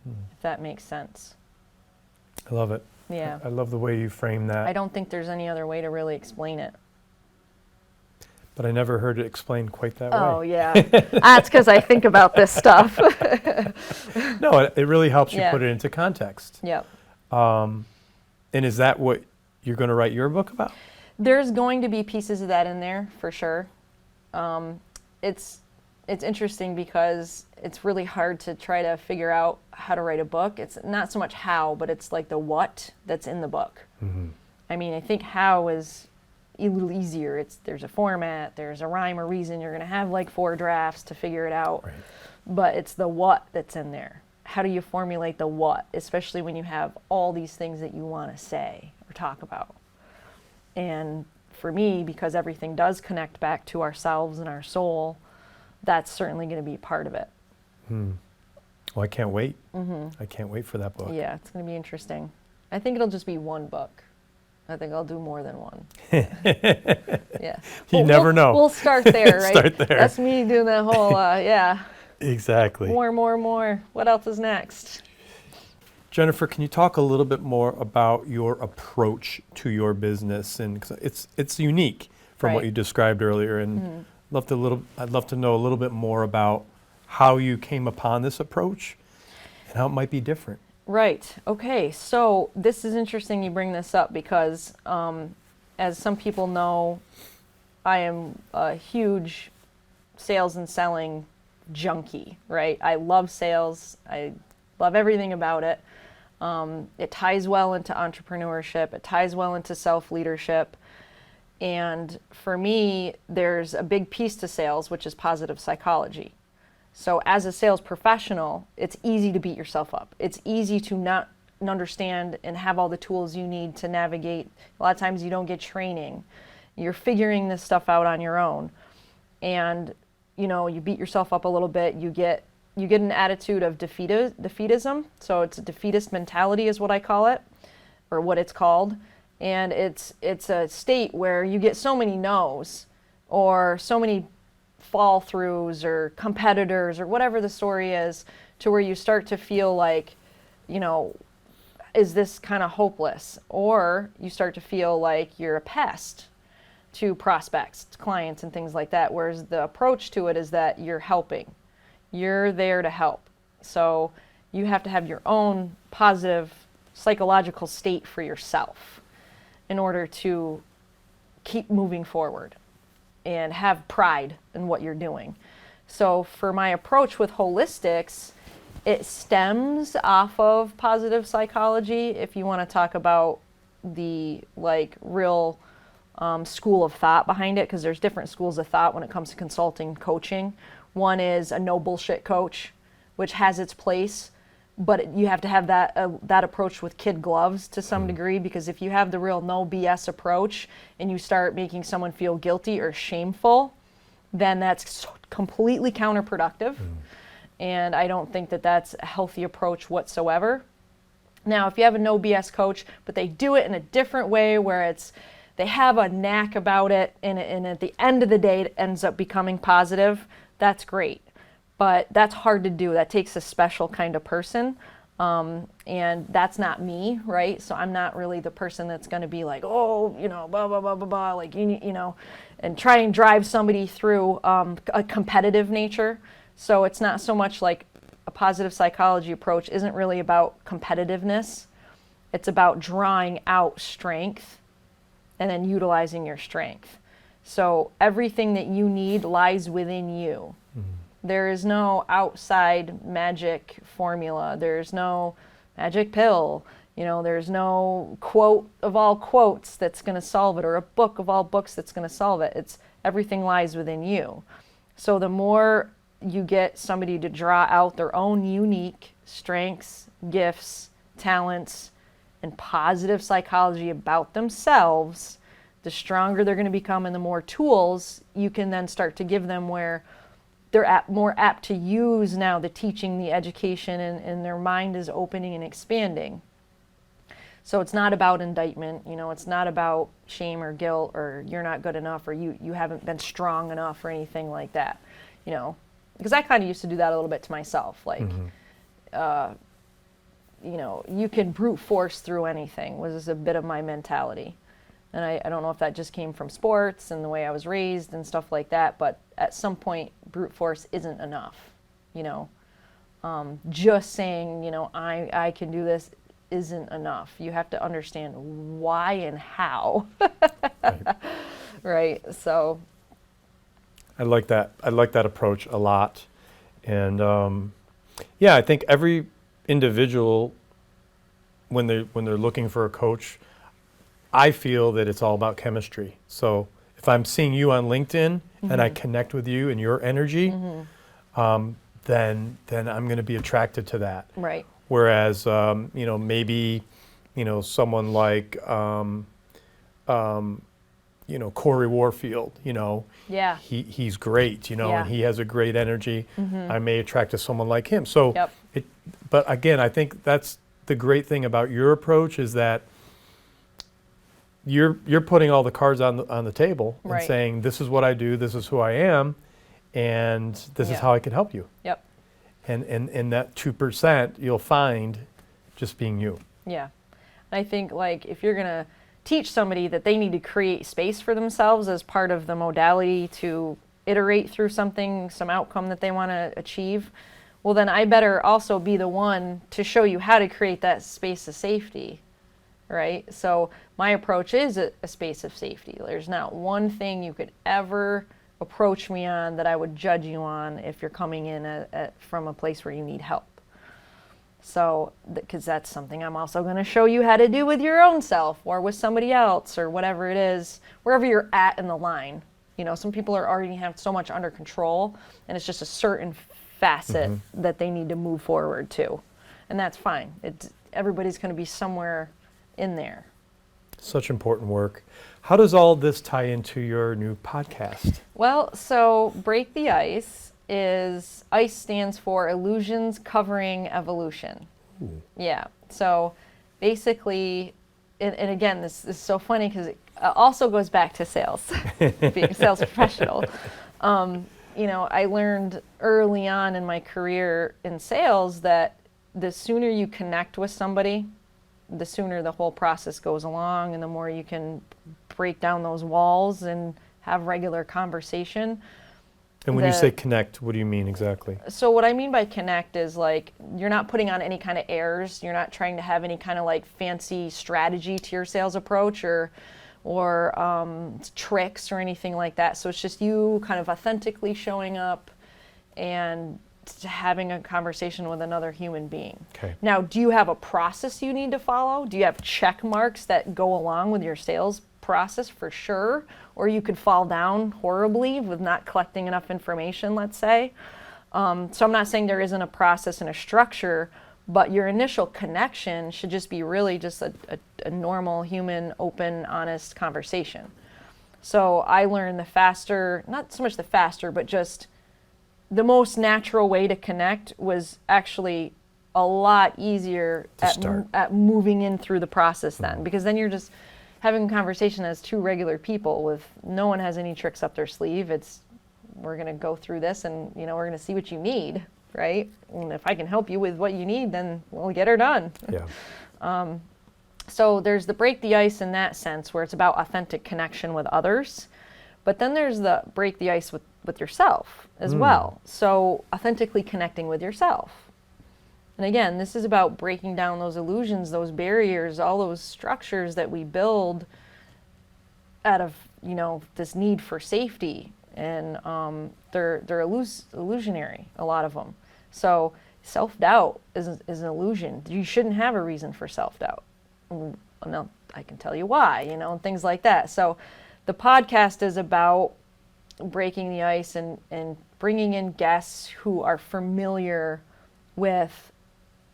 if that makes sense. I love it. Yeah. I love the way you frame that. I don't think there's any other way to really explain it. But I never heard it explained quite that Oh, way. yeah. That's because I think about this stuff. No, it really helps you Yeah. put it into context. Yep. And is that what you're going to write your book about? There's going to be pieces of that in there, for sure. It's interesting because it's really hard to try to figure out how to write a book. It's not so much how, but it's like the what that's in the book. Mm-hmm. I mean, I think how is a little easier. There's a format, there's a rhyme or reason. You're going to have like 4 drafts to figure it out. Right. But it's the what that's in there. How do you formulate the what, especially when you have all these things that you want to say or talk about? And for me, because everything does connect back to ourselves and our soul, that's certainly going to be part of it. Well, I can't wait. I can't wait for that book. Yeah, it's going to be interesting. I think it'll just be one book. I think I'll do more than one. Yeah. You never know. We'll start there, right? Start there. That's me doing that whole, yeah. Exactly. More. What else is next? Jennifer, can you talk a little bit more about your approach to your business? And 'cause it's unique from what Right. you described earlier, and I'd love to know a little bit more about how you came upon this approach and how it might be different. Right. Okay. So this is interesting you bring this up because, as some people know, I am a huge sales and selling junkie, right? I love sales. I love everything about it. It ties well into entrepreneurship. It ties well into self-leadership. And for me, there's a big piece to sales, which is positive psychology. So as a sales professional, it's easy to beat yourself up. It's easy to not understand and have all the tools you need to navigate. A lot of times you don't get training. You're figuring this stuff out on your own. And, you beat yourself up a little bit. You get an attitude of defeatism. So it's a defeatist mentality is what I call it, or what it's called. And it's a state where you get so many no's or so many fall throughs or competitors or whatever the story is, to where you start to feel like, is this kind of hopeless? Or you start to feel like you're a pest to prospects, to clients and things like that. Whereas the approach to it is that you're helping. You're there to help. So you have to have your own positive psychological state for yourself in order to keep moving forward and have pride in what you're doing. So for my approach with holistics, it stems off of positive psychology. If you want to talk about the real school of thought behind it, because there's different schools of thought when it comes to consulting, coaching. One is a no bullshit coach, which has its place, but you have to have that approach with kid gloves to some degree, because if you have the real no BS approach and you start making someone feel guilty or shameful, then that's completely counterproductive. And I don't think that that's a healthy approach whatsoever. Now, if you have a no BS coach, but they do it in a different way where they have a knack about it, and at the end of the day it ends up becoming positive, that's great. But that's hard to do. That takes a special kind of person. And that's not me, right? So I'm not really the person that's going to be like, blah, blah, blah, blah, blah, like, and try and drive somebody through a competitive nature. So it's not so much like a positive psychology approach isn't really about competitiveness. It's about drawing out strength and then utilizing your strength. So everything that you need lies within you. There is no outside magic formula. There's no magic pill. There's no quote of all quotes that's going to solve it, or a book of all books that's going to solve it. Everything lies within you. So the more you get somebody to draw out their own unique strengths, gifts, talents, and positive psychology about themselves, the stronger they're going to become, and the more tools you can then start to give them, where they're more apt to use now the teaching, the education, and their mind is opening and expanding. So it's not about indictment, it's not about shame or guilt or you're not good enough or you haven't been strong enough or anything like that, because I kind of used to do that a little bit to myself, like, you can brute force through anything was a bit of my mentality. And I don't know if that just came from sports and the way I was raised and stuff like that, but at some point, brute force isn't enough, just saying, I can do this isn't enough. You have to understand why and how. Right. So I like that. I like that approach a lot. And I think every individual, when they're looking for a coach, I feel that it's all about chemistry. So if I'm seeing you on LinkedIn and I connect with you and your energy, then I'm going to be attracted to that. Right. Whereas, maybe, someone like, Corey Warfield, Yeah. he's great, Yeah. and he has a great energy. I may attract to someone like him. So, Yep. But again, I think that's the great thing about your approach, is that you're putting all the cards on the table and Right. saying, this is what I do, this is who I am, and this is Yeah. how I can help you. Yep. And that 2% you'll find just being you. Yeah. I think, like, if you're going to teach somebody that they need to create space for themselves as part of the modality to iterate through something, some outcome that they want to achieve, well, then I better also be the one to show you how to create that space of safety, right? So my approach is a space of safety. There's not one thing you could ever approach me on that I would judge you on if you're coming in from a place where you need help. So, because that's something I'm also going to show you how to do with your own self or with somebody else or whatever it is, wherever you're at in the line. Some people already have so much under control, and it's just a certain facet that they need to move forward to. And that's fine. Everybody's going to be somewhere in there. Such important work. How does all this tie into your new podcast? Well, so Break the Ice ICE stands for Illusions Covering Evolution. Ooh. Yeah. So basically, and again, this is so funny because it also goes back to sales, being a sales professional. I learned early on in my career in sales that the sooner you connect with somebody, the sooner the whole process goes along, and the more you can break down those walls and have regular conversation. And when you say connect, what do you mean exactly? So what I mean by connect is, like, you're not putting on any kind of airs. You're not trying to have any kind of like fancy strategy to your sales approach or tricks or anything like that. So it's just you kind of authentically showing up and having a conversation with another human being. Okay. Now, do you have a process you need to follow? Do you have check marks that go along with your sales process? For sure. Or you could fall down horribly with not collecting enough information, let's say. So I'm not saying there isn't a process and a structure, but your initial connection should just be really just a normal, human, open, honest conversation. So I learned not so much the faster, but just the most natural way to connect was actually a lot easier at moving in through the process then, because then you're just having a conversation as two regular people with no one has any tricks up their sleeve. We're going to go through this and, we're going to see what you need, right? And if I can help you with what you need, then we'll get her done. Yeah. So there's the break the ice in that sense, where it's about authentic connection with others. But then there's the break the ice with yourself as well. So authentically connecting with yourself. And again, this is about breaking down those illusions, those barriers, all those structures that we build out of, this need for safety. And they're illusionary, a lot of them. So self-doubt is an illusion. You shouldn't have a reason for self-doubt. No, I can tell you why, and things like that. So the podcast is about breaking the ice and bringing in guests who are familiar with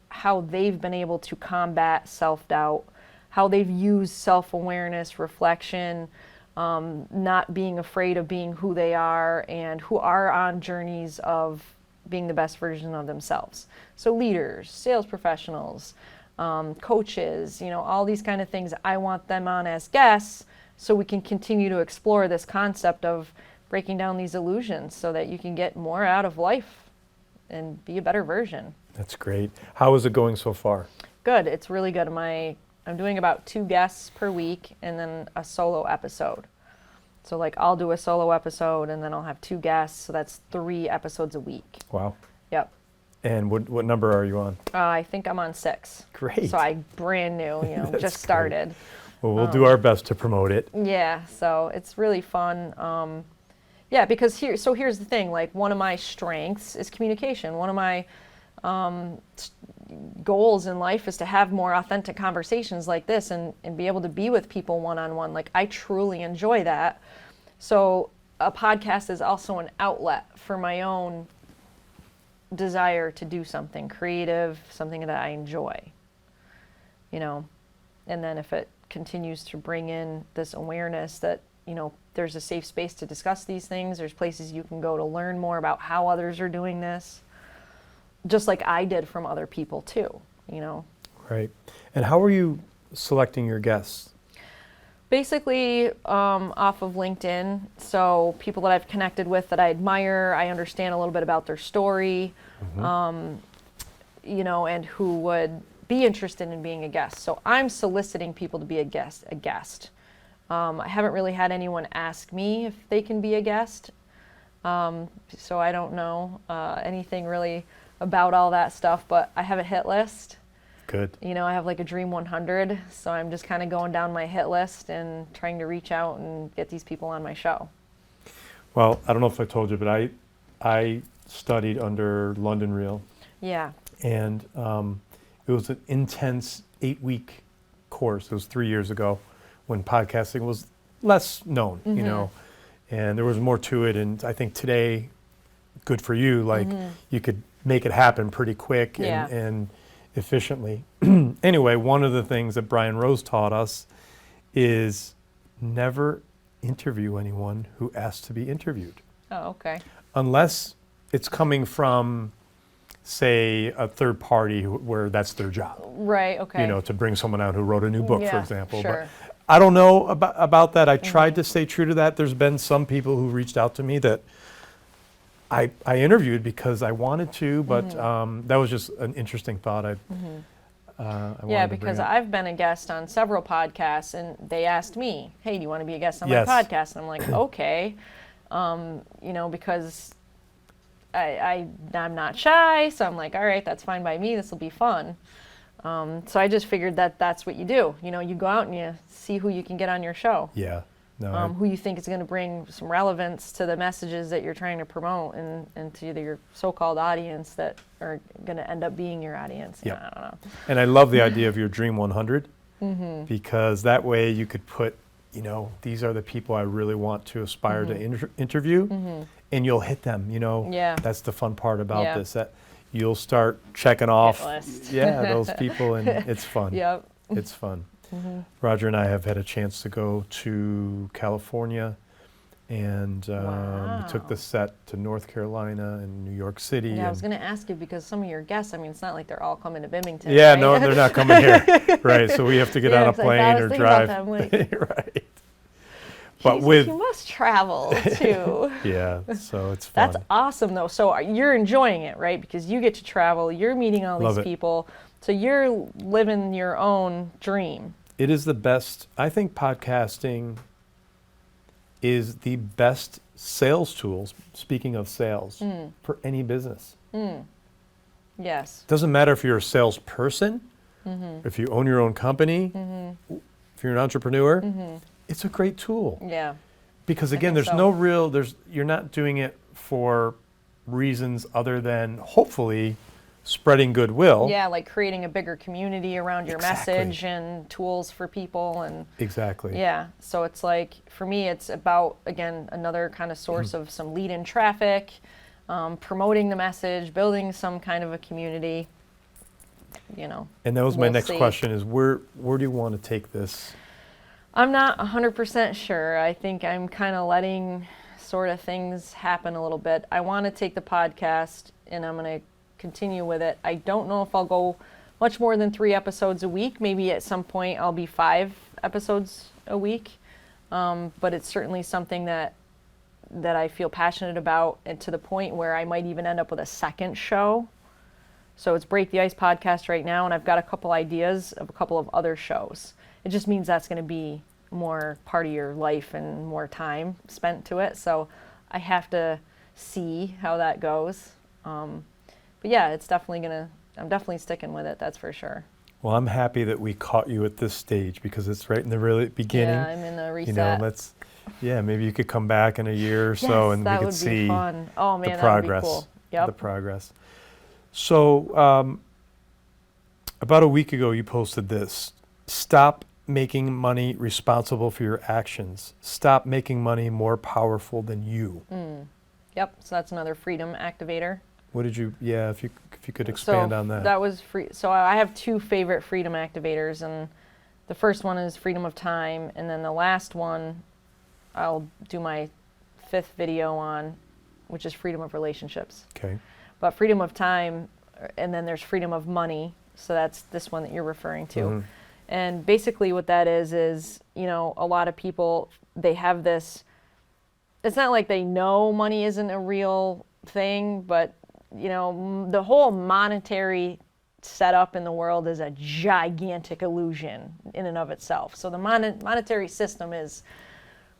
how they've been able to combat self-doubt, how they've used self-awareness, reflection, not being afraid of being who they are, and who are on journeys of being the best version of themselves. So leaders, sales professionals, coaches, all these kind of things. I want them on as guests so we can continue to explore this concept of breaking down these illusions so that you can get more out of life and be a better version. That's great. How is it going so far? Good. It's really good. I'm doing about 2 guests per week and then a solo episode. So I'll do a solo episode and then I'll have 2 guests. So that's 3 episodes a week. Wow. Yep. And what number are you on? I think I'm on 6. Great. So I'm brand new, just started. Great. Well, we'll do our best to promote it. Yeah. So it's really fun. Yeah, because here's the thing. One of my strengths is communication. One of my goals in life is to have more authentic conversations like this and be able to be with people one-on-one. I truly enjoy that. So a podcast is also an outlet for my own desire to do something creative, something that I enjoy, and then if it continues to bring in this awareness that, there's a safe space to discuss these things, there's places you can go to learn more about how others are doing this, just like I did from other people too, Right. And how are you selecting your guests? Basically, off of LinkedIn. So people that I've connected with that I admire, I understand a little bit about their story, and who would be interested in being a guest. So I'm soliciting people to be a guest. I haven't really had anyone ask me if they can be a guest. So I don't know anything really about all that stuff, but I have a hit list. Good. I have a Dream 100, so I'm just kind of going down my hit list and trying to reach out and get these people on my show. Well, I don't know if I told you, but I studied under London Real. Yeah. And it was an intense 8-week course. It was 3 years ago when podcasting was less known, and there was more to it. And I think today, good for you, you could make it happen pretty quick and efficiently. Anyway, one of the things that Brian Rose taught us is never interview anyone who asks to be interviewed. Oh, okay. Unless it's coming from, say, a third party where that's their job. Right, okay. To bring someone out who wrote a new book, for example. Sure. But I don't know about that. I tried to stay true to that. There's been some people who reached out to me that I interviewed because I wanted to, but that was just an interesting thought. I wanted to because bring up. I've been a guest on several podcasts, and they asked me, "Hey, do you want to be a guest on my podcast?" And I'm like, "Okay," because I'm not shy, so I'm like, "All right, that's fine by me. This will be fun." So I just figured that's what you do. You go out and you see who you can get on your show. Yeah. No, who you think is going to bring some relevance to the messages that you're trying to promote and to your so-called audience that are going to end up being your audience. Yep. I don't know. And I love the idea of your Dream 100 because that way you could put, these are the people I really want to aspire to interview, and you'll hit them. That's the fun part about this. That you'll start checking off, those people, and it's fun. Yep. It's fun. Roger and I have had a chance to go to California, and we took the set to North Carolina and New York City. Yeah, I was going to ask you because some of your guests, it's not like they're all coming to Bimington. Yeah, right? no, they're not coming here. Right, so we have to get on a plane or drive. Right. But you must travel too. Yeah, so it's fun. That's awesome though. So you're enjoying it, right? Because you get to travel, you're meeting all these people. So you're living your own dream. It is the best. I think podcasting is the best sales tools, speaking of sales, for any business. Yes. Doesn't matter if you're a salesperson, if you own your own company, if you're an entrepreneur, it's a great tool. Yeah. Because again, you're not doing it for reasons other than hopefully spreading goodwill. Yeah, like creating a bigger community around your message and tools for people. And Exactly. yeah, so it's like, for me, it's about, again, another kind of source of some lead-in traffic, promoting the message, building some kind of a community, you know. And that was my We'll next see. question is where do you want to take this? I'm not 100% sure. I think I'm kind of letting sort of things happen a little bit. I want to take the podcast and I'm going to continue with it. I don't know if I'll go much more than 3 episodes a week. Maybe at some point I'll be 5 episodes a week. But it's certainly something that I feel passionate about, and to the point where I might even end up with a second show. So it's Break the Ice podcast right now, and I've got a couple ideas of a couple of other shows. It just means that's going to be more part of your life and more time spent to it. So I have to see how that goes. But yeah, it's definitely I'm definitely sticking with it, that's for sure. Well, I'm happy that we caught you at this stage because it's right in the really beginning. Yeah, I'm in the reset. You know, maybe you could come back in a year or so and we could see fun. Oh man, the that progress. would be cool. Yep. The progress. So about a week ago, you posted this. Stop making money responsible for your actions. Stop making money more powerful than you. Yep, so that's another freedom activator. What did you, if you could expand on that. That was free. So I have 2 favorite freedom activators, and the first one is freedom of time, and then the last one I'll do my 5th video on, which is freedom of relationships. Okay. But freedom of time, and then there's freedom of money, so that's this one that you're referring to. Mm-hmm. And basically what that is, you know, a lot of people, they have this, it's not like they know money isn't a real thing, but you know, the whole monetary setup in the world is a gigantic illusion in and of itself. So the monetary system is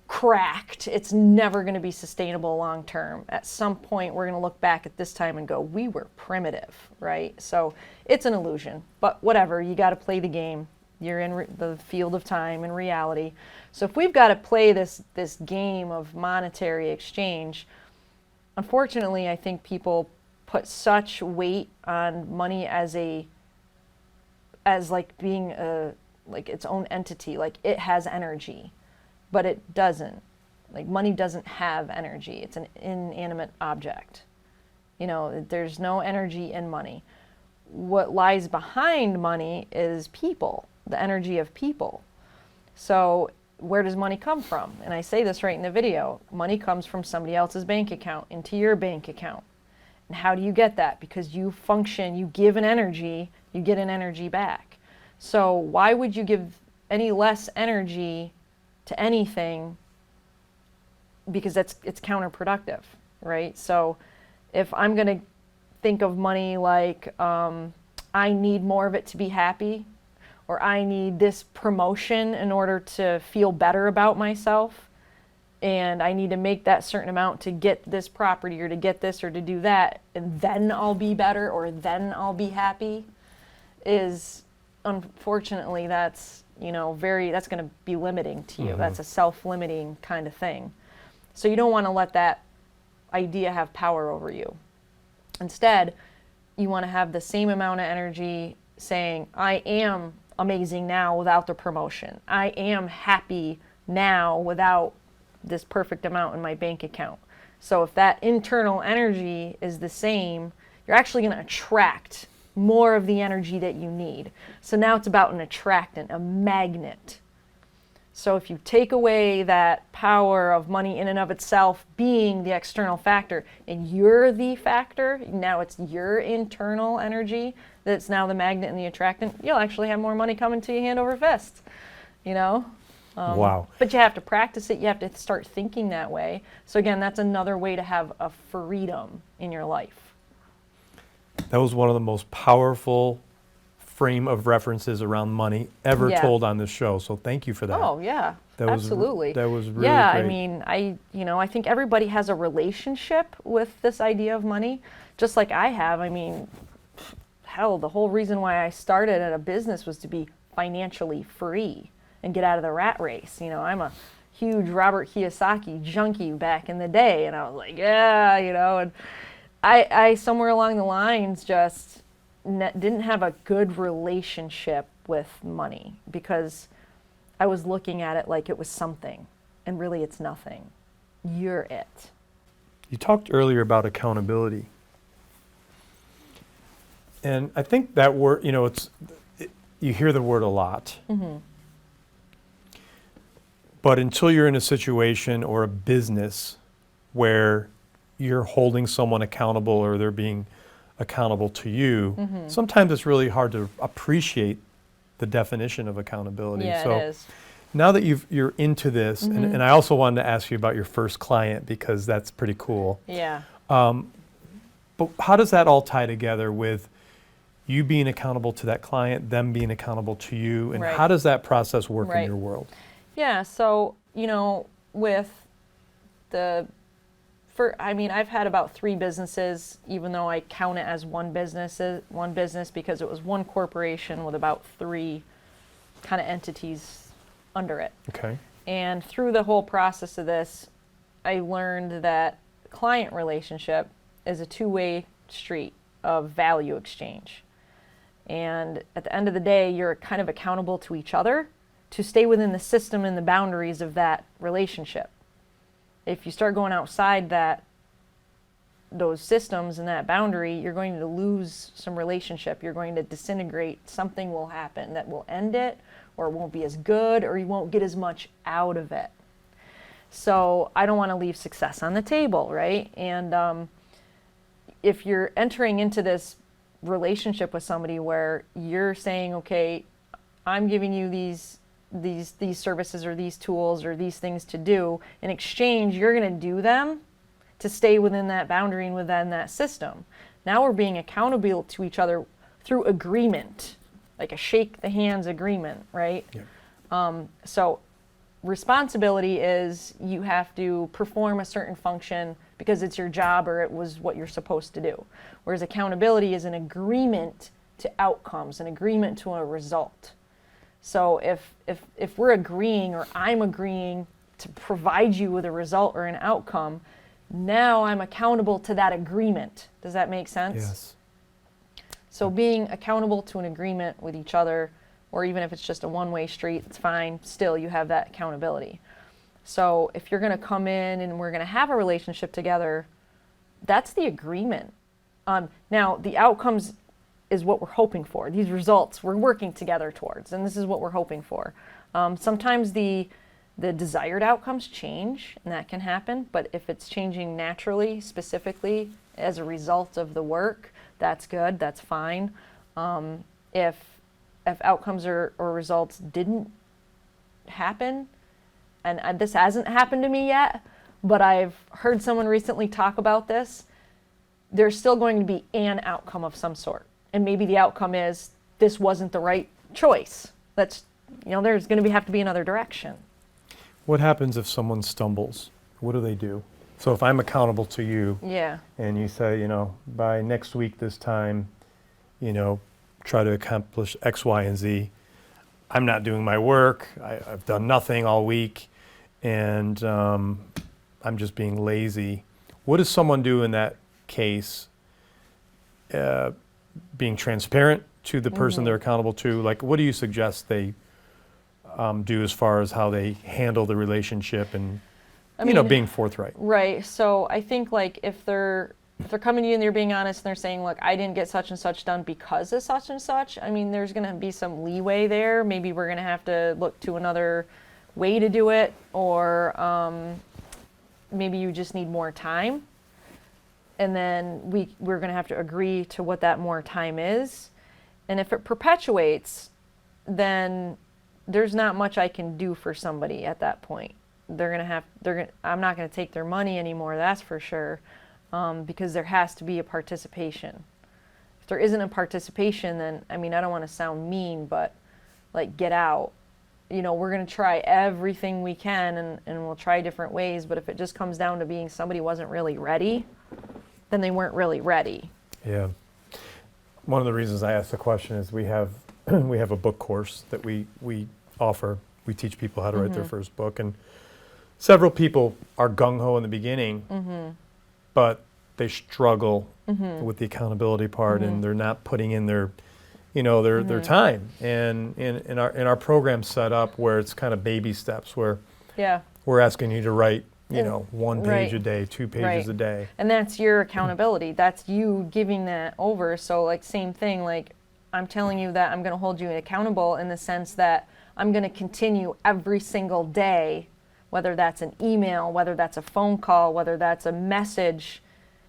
cracked. It's never going to be sustainable long term. At some point, we're going to look back at this time and go, we were primitive, right? So it's an illusion, but whatever, you got to play the game. You're in the field of time and reality. So if we've got to play this game of monetary exchange, unfortunately, I think people put such weight on money as like being like its own entity, like it has energy, but it doesn't. Like money doesn't have energy. It's an inanimate object. You know, there's no energy in money. What lies behind money is people, the energy of people. So where does money come from? And I say this right in the video. Money comes from somebody else's bank account into your bank account. And how do you get that? Because you function, you give an energy, you get an energy back. So why would you give any less energy to anything? Because it's counterproductive, right? So if I'm going to think of money like I need more of it to be happy, or I need this promotion in order to feel better about myself, and I need to make that certain amount to get this property or to get this or to do that, and then I'll be better or then I'll be happy, is unfortunately that's, you know, that's going to be limiting to you. Mm-hmm. That's a self-limiting kind of thing. So you don't want to let that idea have power over you. Instead, you want to have the same amount of energy saying, I am amazing now without the promotion. I am happy now without this perfect amount in my bank account. So if that internal energy is the same, you're actually going to attract more of the energy that you need. So now it's about an attractant, a magnet. So if you take away that power of money in and of itself being the external factor, and you're the factor, now it's your internal energy that's now the magnet and the attractant, you'll actually have more money coming to you hand over fist, you know? Wow. But you have to practice it. You have to start thinking that way. So again, that's another way to have a freedom in your life. That was one of the most powerful frame of references around money ever told on this show. So thank you for that. Oh yeah, absolutely. That was really great. I mean, I think everybody has a relationship with this idea of money, just like I have. I mean, hell, the whole reason why I started at a business was to be financially free and get out of the rat race. You know, I'm a huge Robert Kiyosaki junkie back in the day, and I was like, yeah, you know, and I somewhere along the lines just didn't have a good relationship with money because I was looking at it like it was something, and really it's nothing. You're it. You talked earlier about accountability. And I think that word, you hear the word a lot. Mm-hmm. But until you're in a situation or a business where you're holding someone accountable or they're being accountable to you, Mm-hmm. sometimes it's really hard to appreciate the definition of accountability. Yeah, So it is. now that you're into this, and I also wanted to ask you about your first client because that's pretty cool. Yeah. But how does that all tie together with you being accountable to that client, them being accountable to you, and Right. how does that process work in Right. your world? Yeah, so, with I've had about 3 businesses, even though I count it as one business because it was one corporation with about 3 kind of entities under it. Okay. And through the whole process of this, I learned that client relationship is a 2-way street of value exchange. And at the end of the day, you're kind of accountable to each other to stay within the system and the boundaries of that relationship. If you start going outside those systems and that boundary, you're going to lose some relationship. You're going to disintegrate. Something will happen that will end it, or it won't be as good, or you won't get as much out of it. So I don't want to leave success on the table, right? And if you're entering into this relationship with somebody where you're saying, okay, I'm giving you these services or these tools or these things to do, in exchange, you're going to do them to stay within that boundary and within that system. Now we're being accountable to each other through agreement, like a shake the hands agreement, right? Yeah. So responsibility is you have to perform a certain function because it's your job or it was what you're supposed to do. Whereas accountability is an agreement to outcomes, an agreement to a result. So if we're agreeing or I'm agreeing to provide you with a result or an outcome, now I'm accountable to that agreement. Does that make sense? Yes. So being accountable to an agreement with each other, or even if it's just a one-way street, it's fine. Still, you have that accountability. So if you're going to come in and we're going to have a relationship together, that's the agreement. Now, the outcomes is what we're hoping for. These results we're working together towards, and this is what we're hoping for. Sometimes the desired outcomes change, and that can happen, but if it's changing naturally, specifically as a result of the work, that's good, that's fine. If outcomes or results didn't happen, and this hasn't happened to me yet, but I've heard someone recently talk about this, there's still going to be an outcome of some sort. And maybe the outcome is this wasn't the right choice. There's going to have to be another direction. What happens if someone stumbles? What do they do? So if I'm accountable to you, Yeah. and you say, by next week this time, try to accomplish X, Y, and Z. I'm not doing my work. I've done nothing all week, and I'm just being lazy. What does someone do in that case? Being transparent to the person they're accountable to. Like, what do you suggest they do as far as how they handle the relationship and, being forthright? Right. So I think if they're coming to you and they're being honest and they're saying, look, I didn't get such and such done because of such and such, there's going to be some leeway there. Maybe we're going to have to look to another way to do it, or maybe you just need more time. And then we're going to have to agree to what that more time is. And if it perpetuates, then there's not much I can do for somebody at that point. I'm not going to take their money anymore, that's for sure, because there has to be a participation. If there isn't a participation, then, I don't want to sound mean, but get out. We're going to try everything we can and we'll try different ways, but if it just comes down to being somebody wasn't really ready, then they weren't really ready. Yeah. One of the reasons I asked the question is we have a book course that we offer. We teach people how to write their first book, and several people are gung-ho in the beginning, but they struggle with the accountability part, and they're not putting in their their time. And in our program set up where it's kind of baby steps, where we're asking you to write 1 page a day, 2 pages a day. And that's your accountability. That's you giving that over. So like same thing, like I'm telling you that I'm going to hold you accountable in the sense that I'm going to continue every single day, whether that's an email, whether that's a phone call, whether that's a message.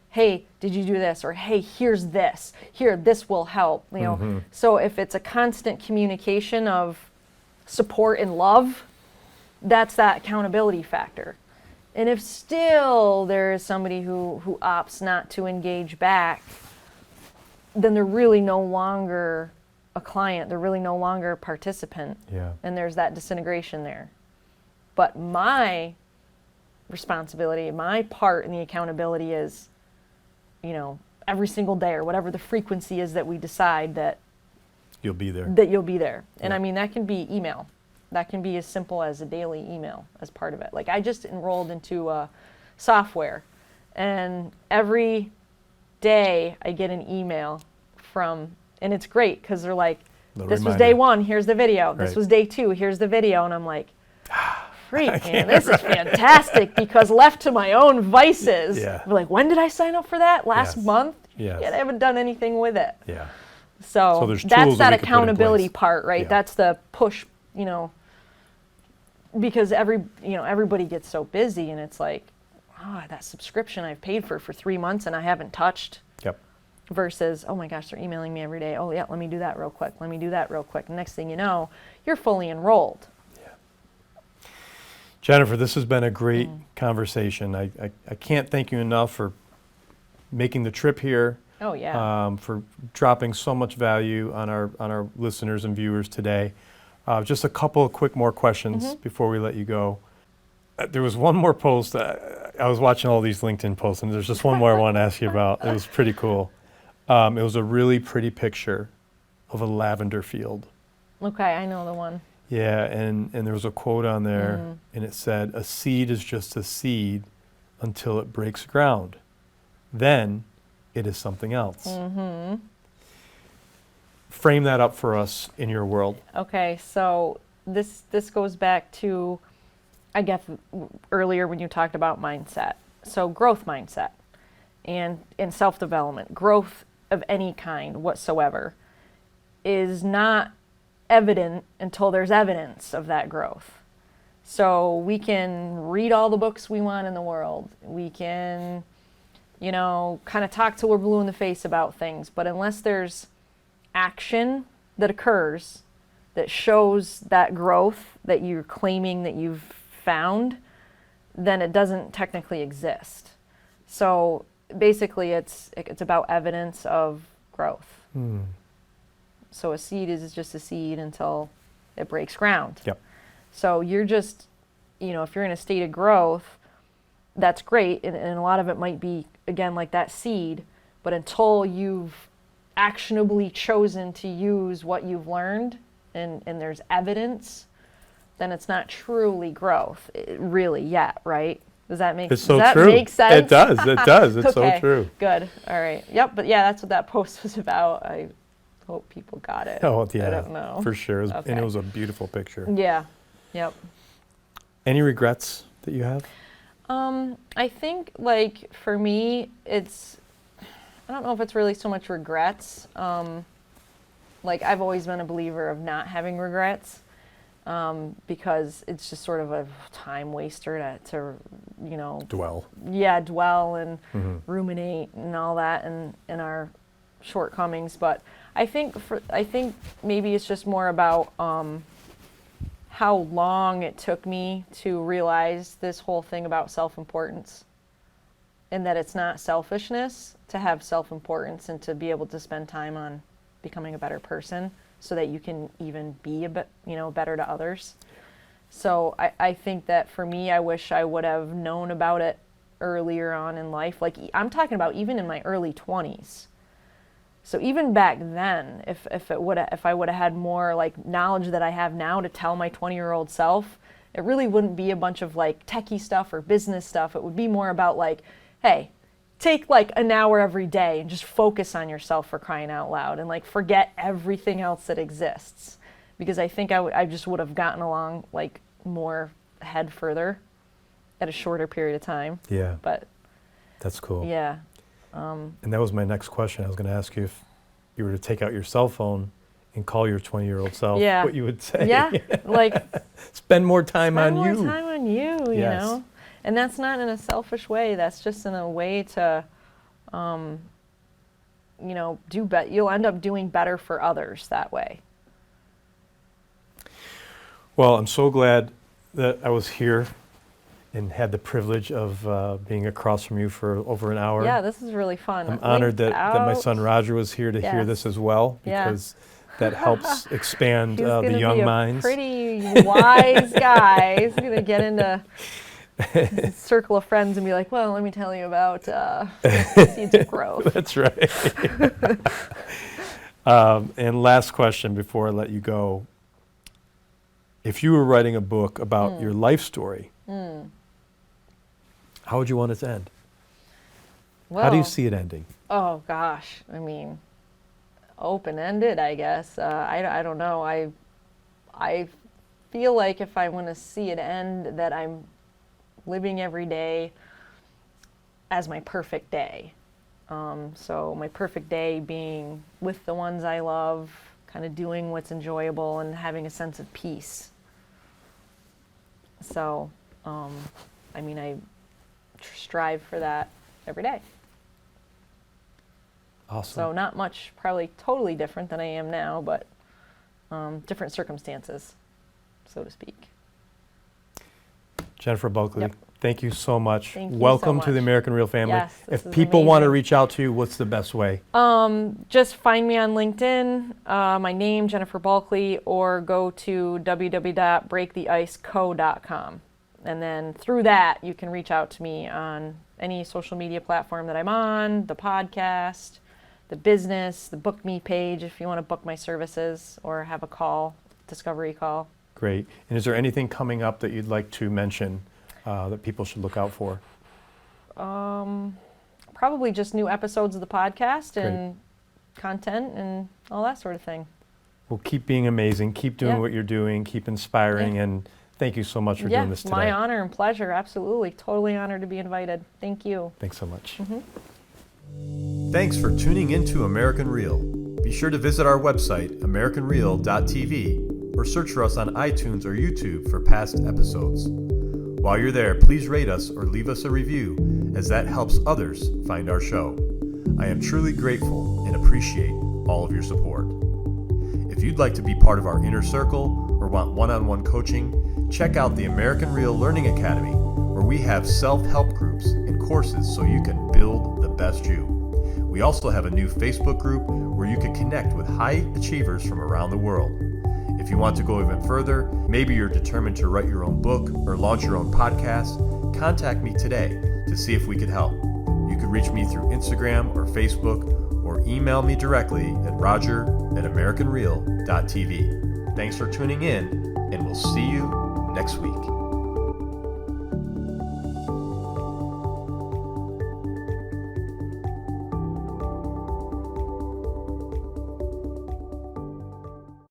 Hey, did you do this? Or hey, here's this. Here, this will help. So if it's a constant communication of support and love, that's that accountability factor. And if still there is somebody who opts not to engage back, then they're really no longer a client. They're really no longer a participant. Yeah. And there's that disintegration there. But my responsibility, my part in the accountability is, every single day or whatever the frequency is that we decide that you'll be there. And I mean, that can be email. That can be as simple as a daily email as part of it. Like I just enrolled into software, and every day I get an email and it's great because they're like, this was day 1, here's the video. This was day 2, here's the video. And I'm like, freak, man, this is fantastic, because left to my own vices, we're like, when did I sign up for that? Last month? Yes. Yet I haven't done anything with it. Yeah. So there's that's tools that we could put in accountability place. part, right? Yeah. That's the push, because everybody gets so busy, and it's like, that subscription I've paid for 3 months and I haven't touched. Yep. Versus, oh my gosh, they're emailing me every day. Oh yeah, let me do that real quick. Let me do that real quick. Next thing you know, you're fully enrolled. Yeah. Jennifer, this has been a great conversation. I can't thank you enough for making the trip here. Oh yeah. For dropping so much value on our listeners and viewers today. Just a couple of quick more questions before we let you go. There was one more post. I was watching all these LinkedIn posts, and there's just one more I want to ask you about. It was pretty cool. It was a really pretty picture of a lavender field. Okay, I know the one. Yeah, and there was a quote on there, and it said, "A seed is just a seed until it breaks ground. Then it is something else." Frame that up for us in your world. Okay, so this goes back to, I guess, earlier when you talked about mindset. So growth mindset and self-development, growth of any kind whatsoever, is not evident until there's evidence of that growth. So we can read all the books we want in the world. We can, kind of talk till we're blue in the face about things. But unless there's action that occurs that shows that growth that you're claiming that you've found, then it doesn't technically exist. So basically it's about evidence of growth. So a seed is just a seed until it breaks ground. Yep. So you're just, if you're in a state of growth, that's great, and a lot of it might be, again, like that seed, but until you've actionably chosen to use what you've learned and there's evidence, then it's not truly growth, really, yet, right? Does that make sense? It's so Does that true. make sense? It does. It's Okay, so true. Good. All right. Yep. But yeah, that's what that post was about. I hope people got it. Oh, yeah. I don't know. For sure. Okay. And it was a beautiful picture. Yeah. Yep. Any regrets that you have? I think, like, for me, I don't know if it's really so much regrets. Like, I've always been a believer of not having regrets, because it's just sort of a time waster to Dwell. Yeah, dwell and ruminate and all that, and our shortcomings. But I think maybe it's just more about how long it took me to realize this whole thing about self-importance, and that it's not selfishness to have self-importance and to be able to spend time on becoming a better person so that you can even be a bit, better to others. So I think that for me, I wish I would have known about it earlier on in life. Like, I'm talking about even in my early 20s. So even back then, if I would have had more like knowledge that I have now to tell my 20-year-old self, it really wouldn't be a bunch of like techie stuff or business stuff. It would be more about like, hey, take like an hour every day and just focus on yourself, for crying out loud, and like forget everything else that exists. Because I think I just would have gotten along like more head further at a shorter period of time. Yeah. But that's cool. yeah. And that was my next question. I was going to ask you, if you were to take out your cell phone and call your 20-year-old self, what you would say. Yeah, like spend more time on spend you. more time on you, you know? And that's not in a selfish way. That's just in a way to, you know, you'll end up doing better for others that way. Well, I'm so glad that I was here and had the privilege of being across from you for over an hour. Yeah, this is really fun. I'm honored that my son Roger was here to hear this as well, because that helps expand the young minds. He's pretty wise guy. He's going to get into a circle of friends and be like, well, let me tell you about seeds of growth. That's right. And last question before I let you go. If you were writing a book about your life story, how would you want it to end? Well, how do you see it ending? Oh, gosh. I mean, open-ended, I guess. I don't know. I feel like if I want to see it end, that I'm living every day as my perfect day. So my perfect day being with the ones I love, kind of doing what's enjoyable and having a sense of peace. So, I mean, I strive for that every day. Awesome. So not much, probably totally different than I am now, but different circumstances, so to speak. Jennifer Bulkley, thank you so much. Thank you Welcome so much. to the American Real family. Yes, if this is people want to amazing. reach out to you, what's the best way? Just find me on LinkedIn, my name, Jennifer Bulkley, or go to www.breaktheiceco.com. And then through that, you can reach out to me on any social media platform that I'm on, the podcast, the business, the Book Me page if you want to book my services or have a call, discovery call. Great. And is there anything coming up that you'd like to mention that people should look out for? Probably just new episodes of the podcast and content and all that sort of thing. Well, keep being amazing. Keep doing what you're doing. Keep inspiring. And thank you so much for doing this today. My honor and pleasure. Absolutely. Totally honored to be invited. Thank you. Thanks so much. Thanks for tuning into American Real. Be sure to visit our website, americanreal.tv, or search for us on iTunes or YouTube for past episodes. While you're there, please rate us or leave us a review, as that helps others find our show. I am truly grateful and appreciate all of your support. If you'd like to be part of our inner circle or want one-on-one coaching, check out the American Real Learning Academy, where we have self-help groups and courses so you can build the best you. We also have a new Facebook group where you can connect with high achievers from around the world. If you want to go even further, maybe you're determined to write your own book or launch your own podcast, contact me today to see if we could help. You can reach me through Instagram or Facebook, or email me directly at roger@americanreal.tv. Thanks for tuning in, and we'll see you next week.